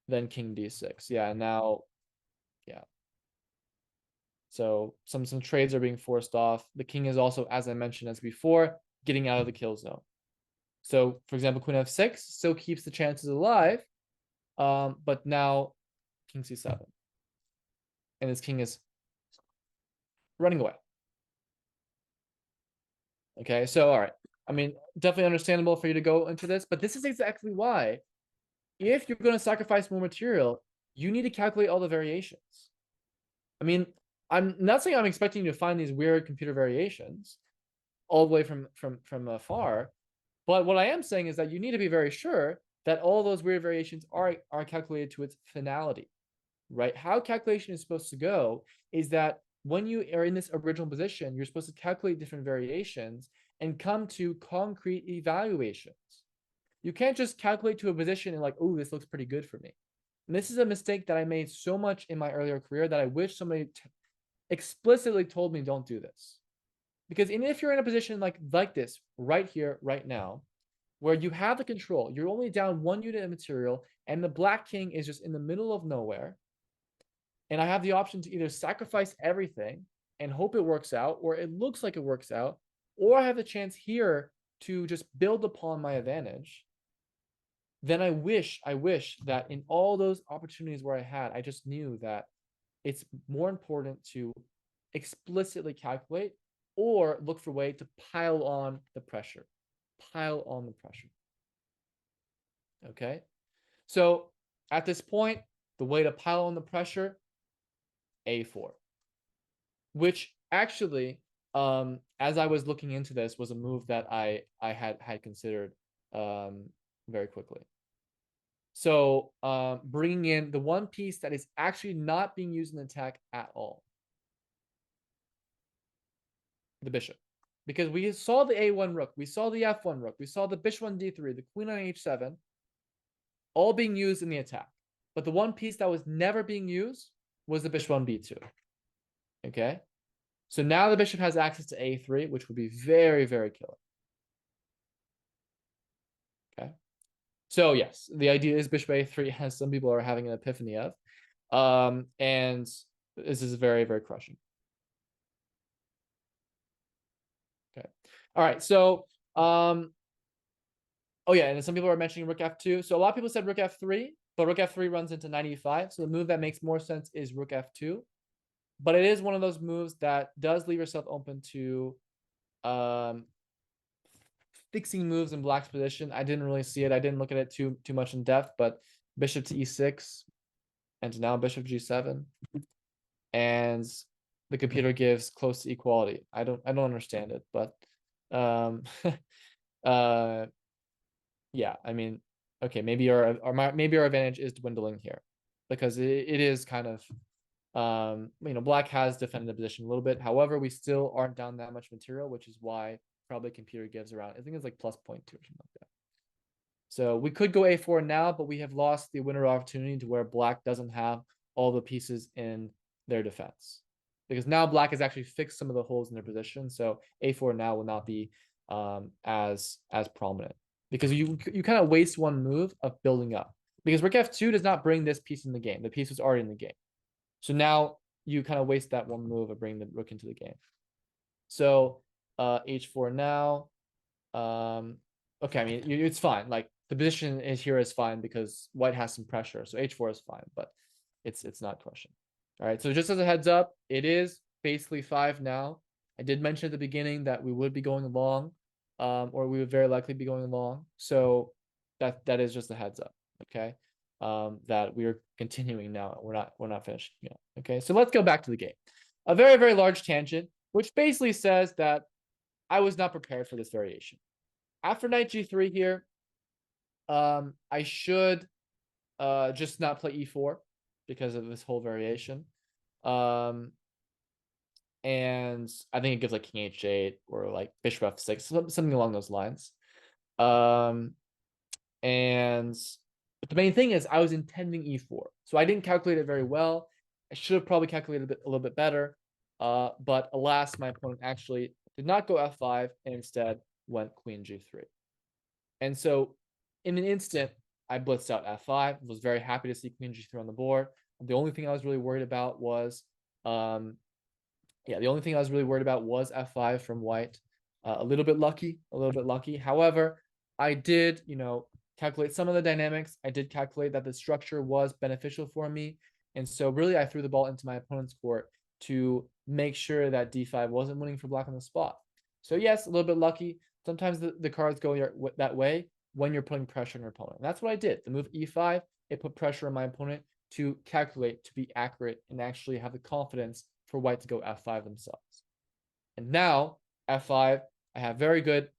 Speaker 1: then king d6. Yeah, now, yeah. So some trades are being forced off. The king is also, as I mentioned as before, getting out of the kill zone. So, for example, queen f6 still keeps the chances alive, but now king c7, and this king is running away. Okay, so all right. I mean, definitely understandable for you to go into this, but this is exactly why, if you're going to sacrifice more material, you need to calculate all the variations. I mean, I'm not saying I'm expecting you to find these weird computer variations all the way from afar, but what I am saying is that you need to be very sure that all those weird variations are calculated to its finality, right? How calculation is supposed to go is that when you are in this original position, you're supposed to calculate different variations and come to concrete evaluations. You can't just calculate to a position and like, oh, this looks pretty good for me. And this is a mistake that I made so much in my earlier career that I wish somebody explicitly told me don't do this. Because if you're in a position like this, right here, right now, where you have the control, you're only down 1 unit of material, and the black king is just in the middle of nowhere, and I have the option to either sacrifice everything and hope it works out, or it looks like it works out, or I have the chance here to just build upon my advantage, then I wish that in all those opportunities where I just knew that it's more important to explicitly calculate or look for a way to pile on the pressure. Pile on the pressure. Okay? So at this point, the way to pile on the pressure, A4. Which actually, as I was looking into this, was a move that I had considered very quickly. So bringing in the one piece that is actually not being used in attack at all, the bishop. Because we saw the a1 rook, we saw the f1 rook, we saw the bishop on d3, the queen on h7, all being used in the attack. But the one piece that was never being used was the bishop on b2. Okay? So now the bishop has access to a3, which would be very, very killing. Okay? So yes, the idea is bishop a3, as some people are having an epiphany of. And this is very, very crushing. Okay. All right. So, oh yeah, and some people are mentioning rook f2. So a lot of people said rook f3, but rook f3 runs into knight e5. So the move that makes more sense is rook f2. But it is one of those moves that does leave yourself open to fixing moves in black's position. I didn't really see it. I didn't look at it too much in depth, but bishop to e6 and now bishop g7. And the computer gives close to equality. I don't understand it, but yeah, I mean, okay, maybe our advantage is dwindling here, because it is kind of black has defended the position a little bit. However, we still aren't down that much material, which is why probably computer gives around, I think it's like plus 0.2 or something like that. So we could go a4 now, but we have lost the winner opportunity to where black doesn't have all the pieces in their defense, because now black has actually fixed some of the holes in their position. So a4 now will not be as prominent, because you kind of waste one move of building up, because rook f2 does not bring this piece in the game. The piece was already in the game. So now you kind of waste that one move of bringing the rook into the game. So h4 now. Okay, I mean, it's fine. Like, the position is here is fine because white has some pressure, so h4 is fine, but it's not crushing. All right, so just as a heads up, it is basically 5 now. I did mention at the beginning that we would be going long, or we would very likely be going long. So that is just a heads up, okay? That we are continuing now. We're not finished yet. Okay, so let's go back to the game. A very, very large tangent, which basically says that I was not prepared for this variation. After knight g3 here, I should just not play e4 because of this whole variation. And I think it gives like king h8 or like bishop f6, something along those lines. But the main thing is I was intending e4, so I didn't calculate it very well. I should have probably calculated a little bit better. But alas, my opponent actually did not go f5 and instead went queen g3. And so in an instant, I blitzed out f5. Was very happy to see queen g3 on the board. The only thing I was really worried about was f5 from white. A little bit lucky. However, I did, calculate some of the dynamics. I did calculate that the structure was beneficial for me. And so really I threw the ball into my opponent's court to make sure that d5 wasn't winning for black on the spot. So yes, a little bit lucky. Sometimes the cards go that way when you're putting pressure on your opponent. And that's what I did. The move e5, it put pressure on my opponent to calculate, to be accurate, and actually have the confidence for white to go f5 themselves. And now f5, I have very good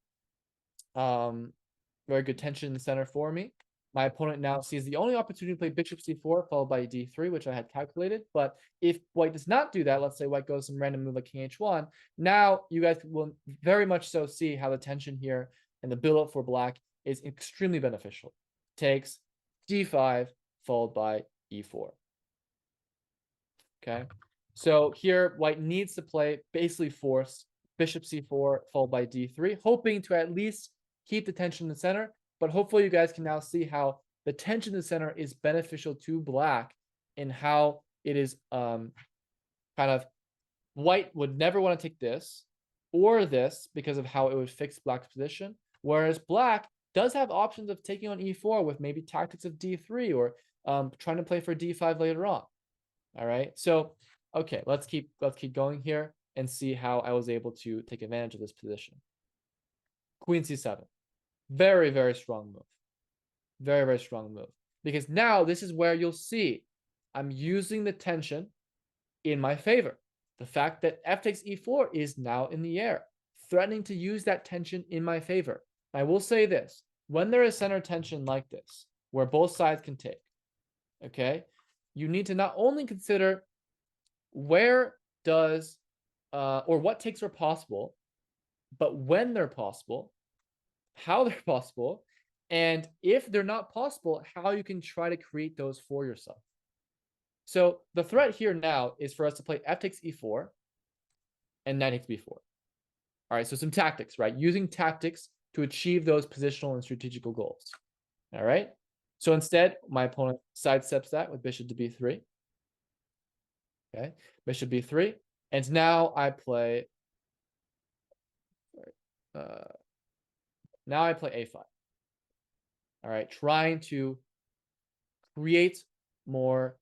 Speaker 1: tension in the center for me. My opponent now sees the only opportunity to play bishop c4 followed by d3, which I had calculated. But if white does not do that, let's say white goes some random move like king h1, now you guys will very much so see how the tension here and the build-up for black is extremely beneficial. Takes d5 followed by e4. Okay, so here white needs to play basically forced bishop c4 followed by d3, hoping to at least keep the tension in the center. But hopefully you guys can now see how the tension in the center is beneficial to black and how it is kind of white would never want to take this or this because of how it would fix black's position. Whereas black does have options of taking on e4 with maybe tactics of d3 or trying to play for d5 later on. All right, so okay, let's keep going here and see how I was able to take advantage of this position. Queen c7. Very, very strong move. Very, very strong move. Because now this is where you'll see I'm using the tension in my favor. The fact that f takes e4 is now in the air, threatening to use that tension in my favor. I will say this. When there is center tension like this, where both sides can take, okay, you need to not only consider where does or what takes are possible, but when they're possible, how they're possible, and if they're not possible, how you can try to create those for yourself. So the threat here now is for us to play f takes e4 and knight takes b4. All right, so some tactics, right? Using tactics to achieve those positional and strategical goals. All right, so instead, my opponent sidesteps that with bishop to b3. Okay, bishop b3, and now I play. Now I play a5. All right, trying to create more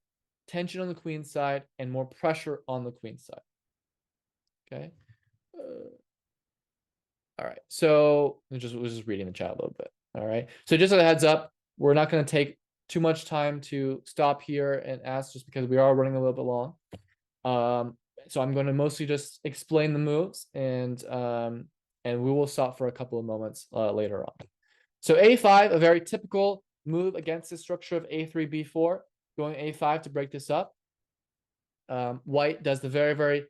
Speaker 1: tension on the queen side and more pressure on the queen side. Okay. All right, so we're just reading the chat a little bit. All right, so just as a heads up, we're not going to take too much time to stop here and ask, just because we are running a little bit long. So I'm going to mostly just explain the moves, and we will stop for a couple of moments later on. So a5, a very typical move against the structure of a3, b4, going a5 to break this up. White does the very, very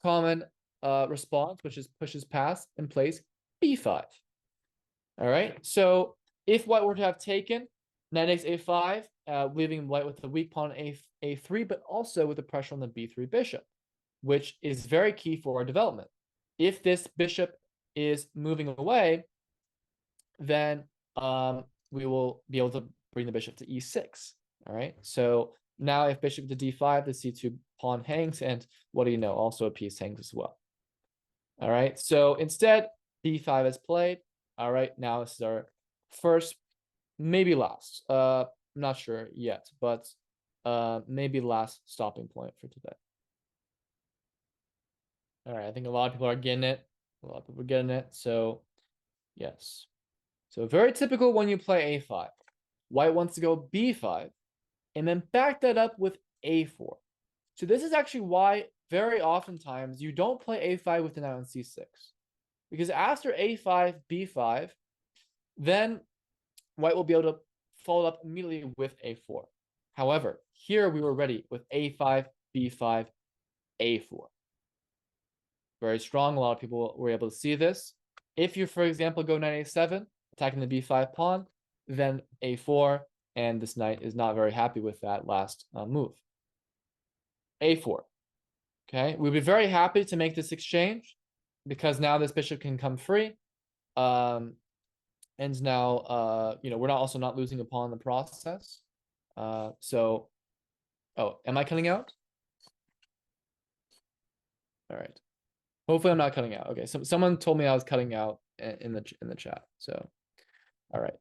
Speaker 1: common response, which is pushes past and plays b5. All right, so if white were to have taken, knight takes a5, leaving white with the weak pawn a3, but also with the pressure on the b3 bishop, which is very key for our development. If this bishop is moving away, then we will be able to bring the bishop to e6. All right, so now if bishop to d5, the c2 pawn hangs, and what do you know? Also a piece hangs as well. All right, so instead, b5 is played. All right, now this is our first, maybe last. I'm not sure yet, but maybe last stopping point for today. All right, I think a lot of people are getting it. A lot of people are getting it. So, yes. So very typical when you play a5. White wants to go b5 and then back that up with a4. So this is actually why very oftentimes you don't play a5 with the knight on c6. Because after a5, b5, then white will be able to follow up immediately with a4. However, here we were ready with a5, b5, a4. Very strong. A lot of people were able to see this. If you, for example, go knight a7, attacking the b5 pawn, then a4, and this knight is not very happy with that last move. a4. Okay, we'd be very happy to make this exchange because now this bishop can come free. And now, we're also not losing a pawn in the process. So, oh, am I cutting out? All right. Hopefully I'm not cutting out. Okay, so someone told me I was cutting out in the chat. So, all right.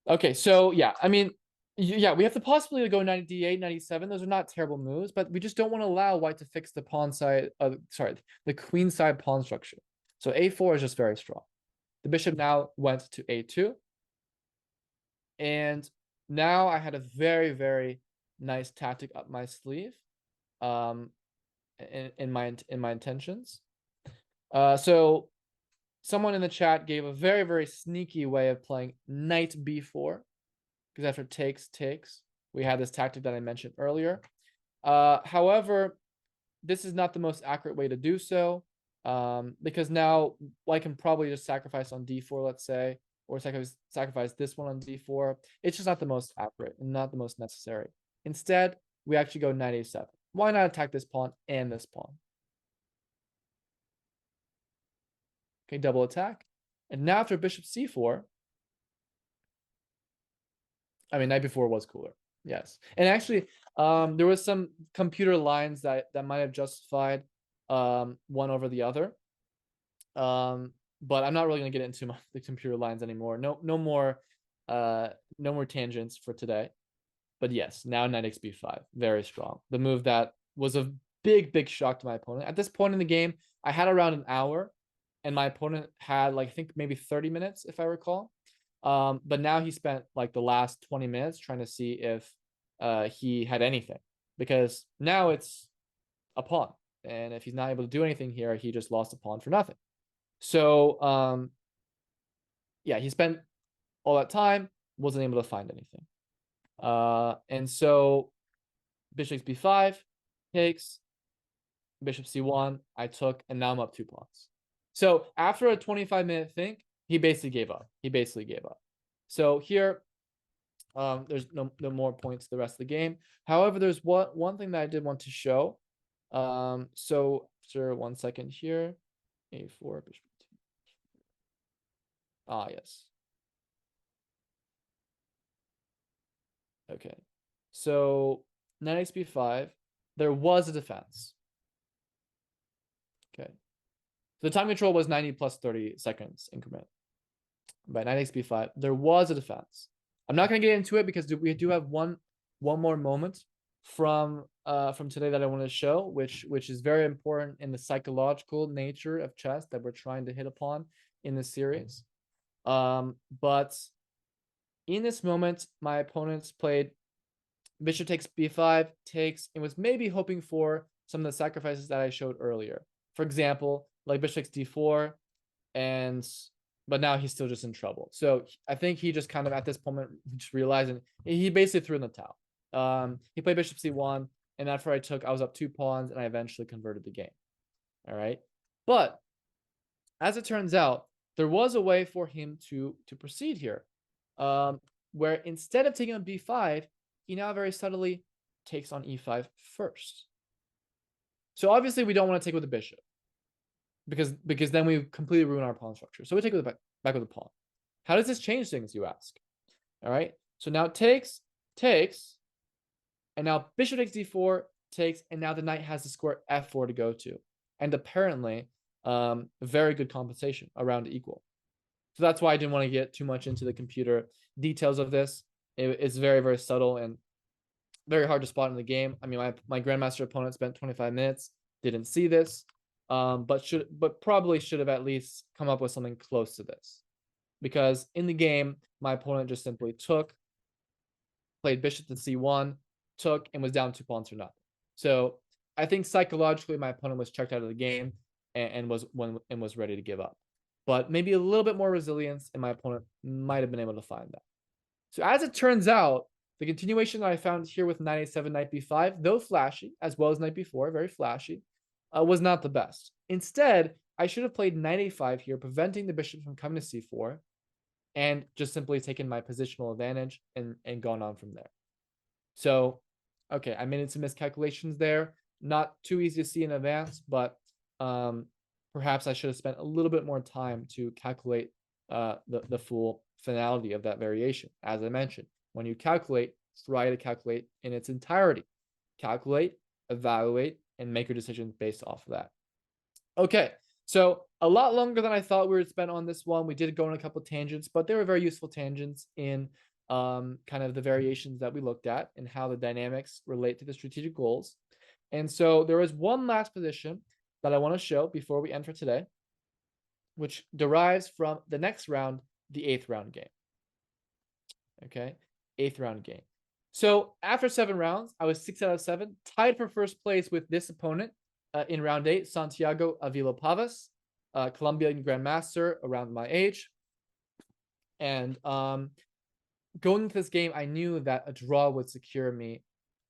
Speaker 1: Okay, so yeah, I mean, yeah, we have the possibility to go knight d8, knight e7. Those are not terrible moves, but we just don't want to allow white to fix the pawn side. The queen side pawn structure. So a4 is just very strong. The bishop now went to a2, and now I had a very, very nice tactic up my sleeve, in my intentions. So someone in the chat gave a very, very sneaky way of playing knight b4, because after takes, we had this tactic that I mentioned earlier. However, this is not the most accurate way to do so, because now I can probably just sacrifice on d4, let's say, or sacrifice this one on d4. It's just not the most accurate and not the most necessary. Instead, we actually go knight a7. Why not attack this pawn and this pawn? Okay, double attack. And now after bishop c4, I mean, knight b4 was cooler. Yes. And actually, there was some computer lines that might have justified one over the other. But I'm not really going to get into the computer lines anymore. No more tangents for today. But yes, now knight takes b5, very strong. The move that was a big shock to my opponent. At this point in the game, I had around an hour, and my opponent had I think maybe 30 minutes, if I recall. But now he spent the last 20 minutes trying to see if he had anything, because now it's a pawn, and if he's not able to do anything here, he just lost a pawn for nothing. So yeah, he spent all that time, wasn't able to find anything. And so bishop b5 takes, bishop c1, I took, and now I'm up 2 pawns. So after a 25-minute think, he basically gave up. So here, there's no more points the rest of the game. However, there's one thing that I did want to show. So after 1 second here, a4, bishop 2. Ah, yes. Okay. So knight takes b5, there was a defense. Okay. So the time control was 90 plus 30 seconds increment. By knight takes b5, there was a defense. I'm not going to get into it because we do have one more moment from today that I want to show, which is very important in the psychological nature of chess that we're trying to hit upon in this series. But in this moment, my opponents played bishop takes b5, takes, and was maybe hoping for some of the sacrifices that I showed earlier. For example, like bishop takes d4, but now he's still just in trouble. So I think he just kind of at this moment just realizing he basically threw in the towel. He played bishop c1, and after I took, I was up 2 pawns, and I eventually converted the game. All right, but as it turns out, there was a way for him to proceed here, where instead of taking on b5, he now very subtly takes on e5 first. So obviously we don't want to take with the bishop, because then we completely ruin our pawn structure. So we take with the back with the pawn. How does this change things, you ask? All right. So now takes, and now bishop takes d4, takes, and now the knight has the square f4 to go to. and apparently very good compensation around equal. So that's why I didn't want to get too much into the computer details of this. It's very, very subtle and very hard to spot in the game. I mean, my grandmaster opponent spent 25 minutes, didn't see this, but probably should have at least come up with something close to this, because in the game my opponent just simply played bishop to c1, took, and was down 2 pawns for nothing. So I think psychologically my opponent was checked out of the game and was ready to give up. But maybe a little bit more resilience, and my opponent might have been able to find that. So as it turns out, the continuation that I found here with knight a7, knight b5, though flashy, as well as knight b4, very flashy, was not the best. Instead, I should have played knight a5 here, preventing the bishop from coming to c4, and just simply taken my positional advantage and gone on from there. So, okay, I made some miscalculations there. Not too easy to see in advance, but perhaps I should have spent a little bit more time to calculate the full finality of that variation. As I mentioned, when you calculate, try to calculate in its entirety. Calculate, evaluate, and make your decisions based off of that. Okay, so a lot longer than I thought we would spend on this one. We did go on a couple tangents, but they were very useful tangents in kind of the variations that we looked at and how the dynamics relate to the strategic goals. And so there is one last position that I want to show before we end for today, which derives from the next round, the 8th round game. Okay, 8th round game. So after 7 rounds, I was 6 out of 7, tied for first place with this opponent in round 8, Santiago Avila Pavas, Colombian Grandmaster around my age. And going into this game, I knew that a draw would secure me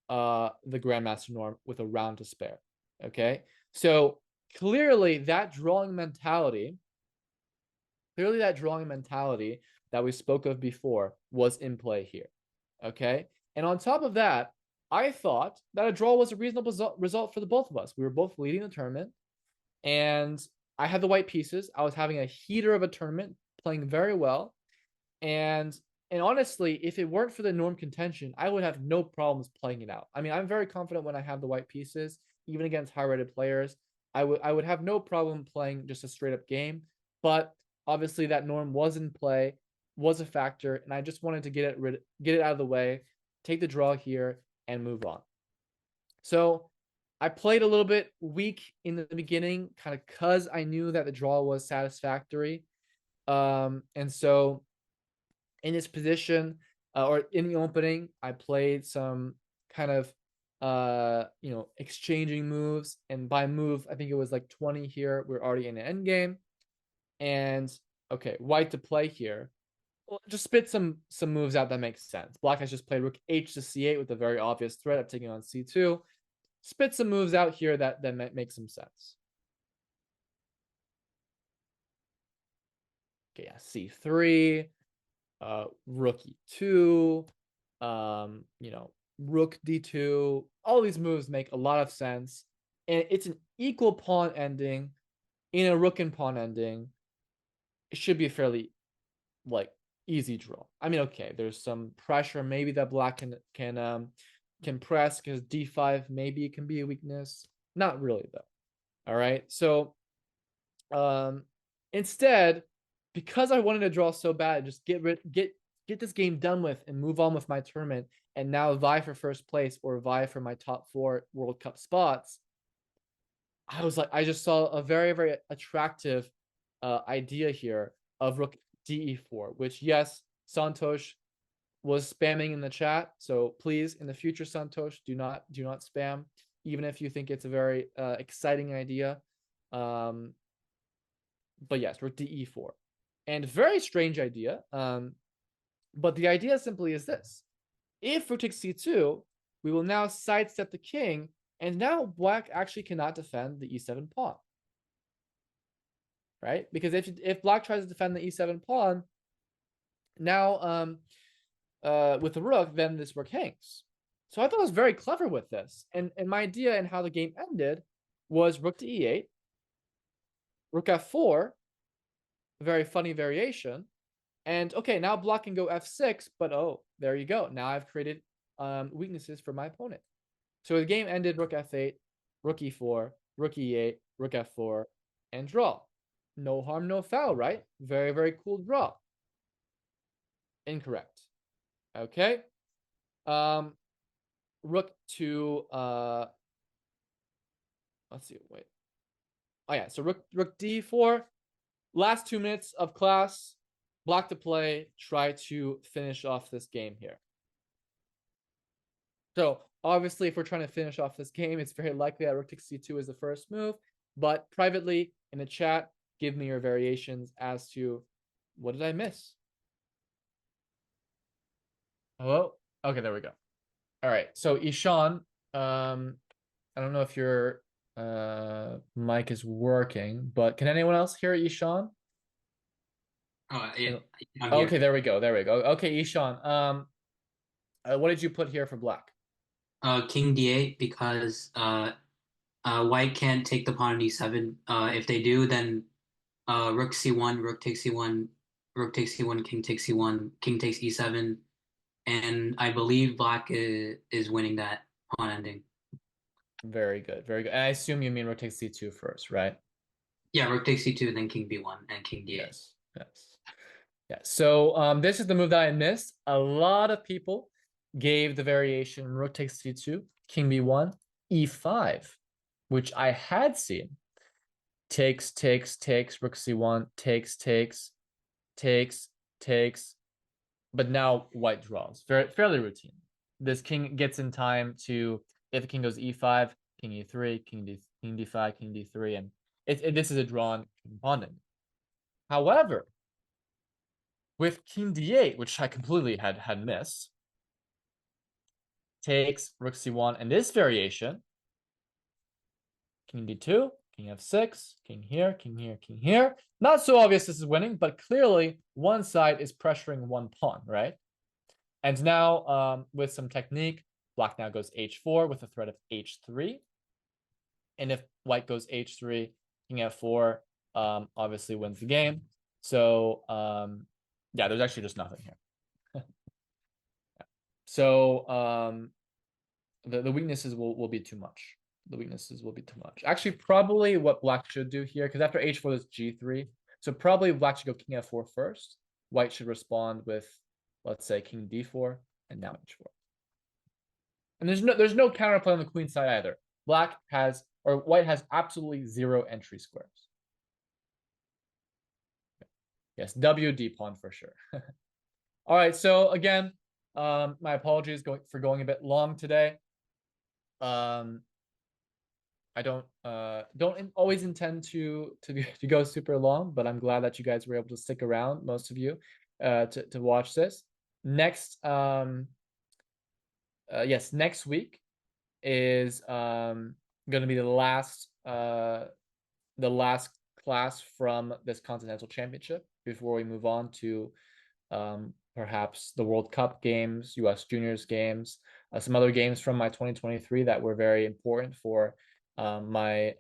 Speaker 1: the Grandmaster norm with a round to spare. Okay, so clearly that drawing mentality that we spoke of before was in play here. Okay, and on top of that, I thought that a draw was a reasonable result for the both of us. We were both leading the tournament, and I had the white pieces. I was having a heater of a tournament, playing very well, and honestly, if it weren't for the norm contention, I would have no problems playing it out. I mean, I'm very confident when I have the white pieces, even against high-rated players. I would have no problem playing just a straight-up game, but obviously that norm was in play, was a factor, and I just wanted to get it out of the way, take the draw here, and move on. So I played a little bit weak in the beginning, kind of because I knew that the draw was satisfactory. And so in this position, or in the opening, I played some kind of exchanging moves, and by move I think it was like 20 here. We're already in an end game, and okay, white to play here. Well, just spit some moves out that make sense. Black has just played rook h to c8 with a very obvious threat of taking on c2. Spit some moves out here that make some sense. Okay, yeah, c3, rook e2, rook d2. All these moves make a lot of sense, and it's an equal pawn ending in a rook and pawn ending. It should be a fairly easy draw. I mean, okay, there's some pressure maybe that black can press, because d5 maybe it can be a weakness. Not really though. All right, so instead, because I wanted to draw so bad, just get this game done with and move on with my tournament, and now vie for first place or vie for my top 4 World Cup spots, I just saw a very, very attractive idea here of rook de4, which, yes, Santosh was spamming in the chat. So please, in the future, Santosh, do not spam, even if you think it's a very exciting idea. But yes, rook de4, and very strange idea. But the idea simply is this: if rook takes c2, we will now sidestep the king, and now black actually cannot defend the e7 pawn. Right? Because if black tries to defend the e7 pawn, now with the rook, then this rook hangs. So I thought I was very clever with this. And my idea and how the game ended was rook to e8, rook f4, a very funny variation. And okay, now black can go f6, but oh, there you go. Now I've created weaknesses for my opponent. So the game ended rook f8, rook e4, rook e8, rook f4, and draw. No harm, no foul, right? Very, very cool draw. Incorrect. Okay. Rook to let's see, wait. Oh yeah, so rook d4. Last 2 minutes of class. Black to play. Try to finish off this game here. So obviously, if we're trying to finish off this game, it's very likely that rook takes c2 is the first move. But privately in the chat, give me your variations as to what did I miss? Hello? Okay, there we go. All right. So Ishan, I don't know if your mic is working, but can anyone else hear Ishan?
Speaker 4: Oh, yeah, I'm here.
Speaker 1: Okay, there we go. There we go. Okay, Ishan. What did you put here for black?
Speaker 4: King d8 because white can't take the pawn on e7. If they do, then rook c1, rook takes c1, rook takes c1, king takes c1, king takes e7, and I believe black is winning that pawn ending.
Speaker 1: Very good. Very good. And I assume you mean rook takes c2 first, right?
Speaker 4: Yeah, rook takes c2, then king b1 and king d8.
Speaker 1: Yes. Yes. Yeah. So this is the move that I missed. A lot of people gave the variation rook takes c2, king b1, e5, which I had seen. Takes, rook c1, takes, but now white draws. Fairly routine. This king gets in time to, if the king goes e5, king e3, king d5, king d3, and this is a drawn pawn. However, with king d8, which I completely had missed, takes rook c1, and this variation, king d2, king f6, king here, king here, king here. Not so obvious this is winning, but clearly one side is pressuring one pawn, right? And now with some technique, black now goes h4 with a threat of h3. And if white goes h3, king f4 obviously wins the game. So yeah, there's actually just nothing here. So the weaknesses will be too much. The weaknesses will be too much. Actually, probably what black should do here, because after h4 there's g3. So probably black should go king f4 first. White should respond with, let's say, king d4, and now h4. And there's no counterplay on the queen side either. Black has, or white has absolutely 0 entry squares. Yes, WD pawn for sure. All right, so again, my apologies for going a bit long today. I don't always intend to go super long, but I'm glad that you guys were able to stick around, most of you, to watch this. Next, yes, next week is going to be the last class from this Continental Championship before we move on to perhaps the World Cup games, US Juniors games, some other games from my 2023 that were very important for my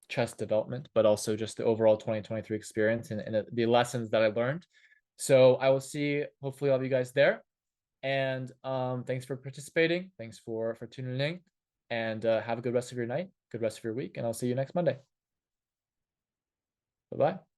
Speaker 1: chess development, but also just the overall 2023 experience and the lessons that I learned. So I will see hopefully all of you guys there. And thanks for participating. Thanks for tuning in. And have a good rest of your night, good rest of your week, and I'll see you next Monday. Bye-bye.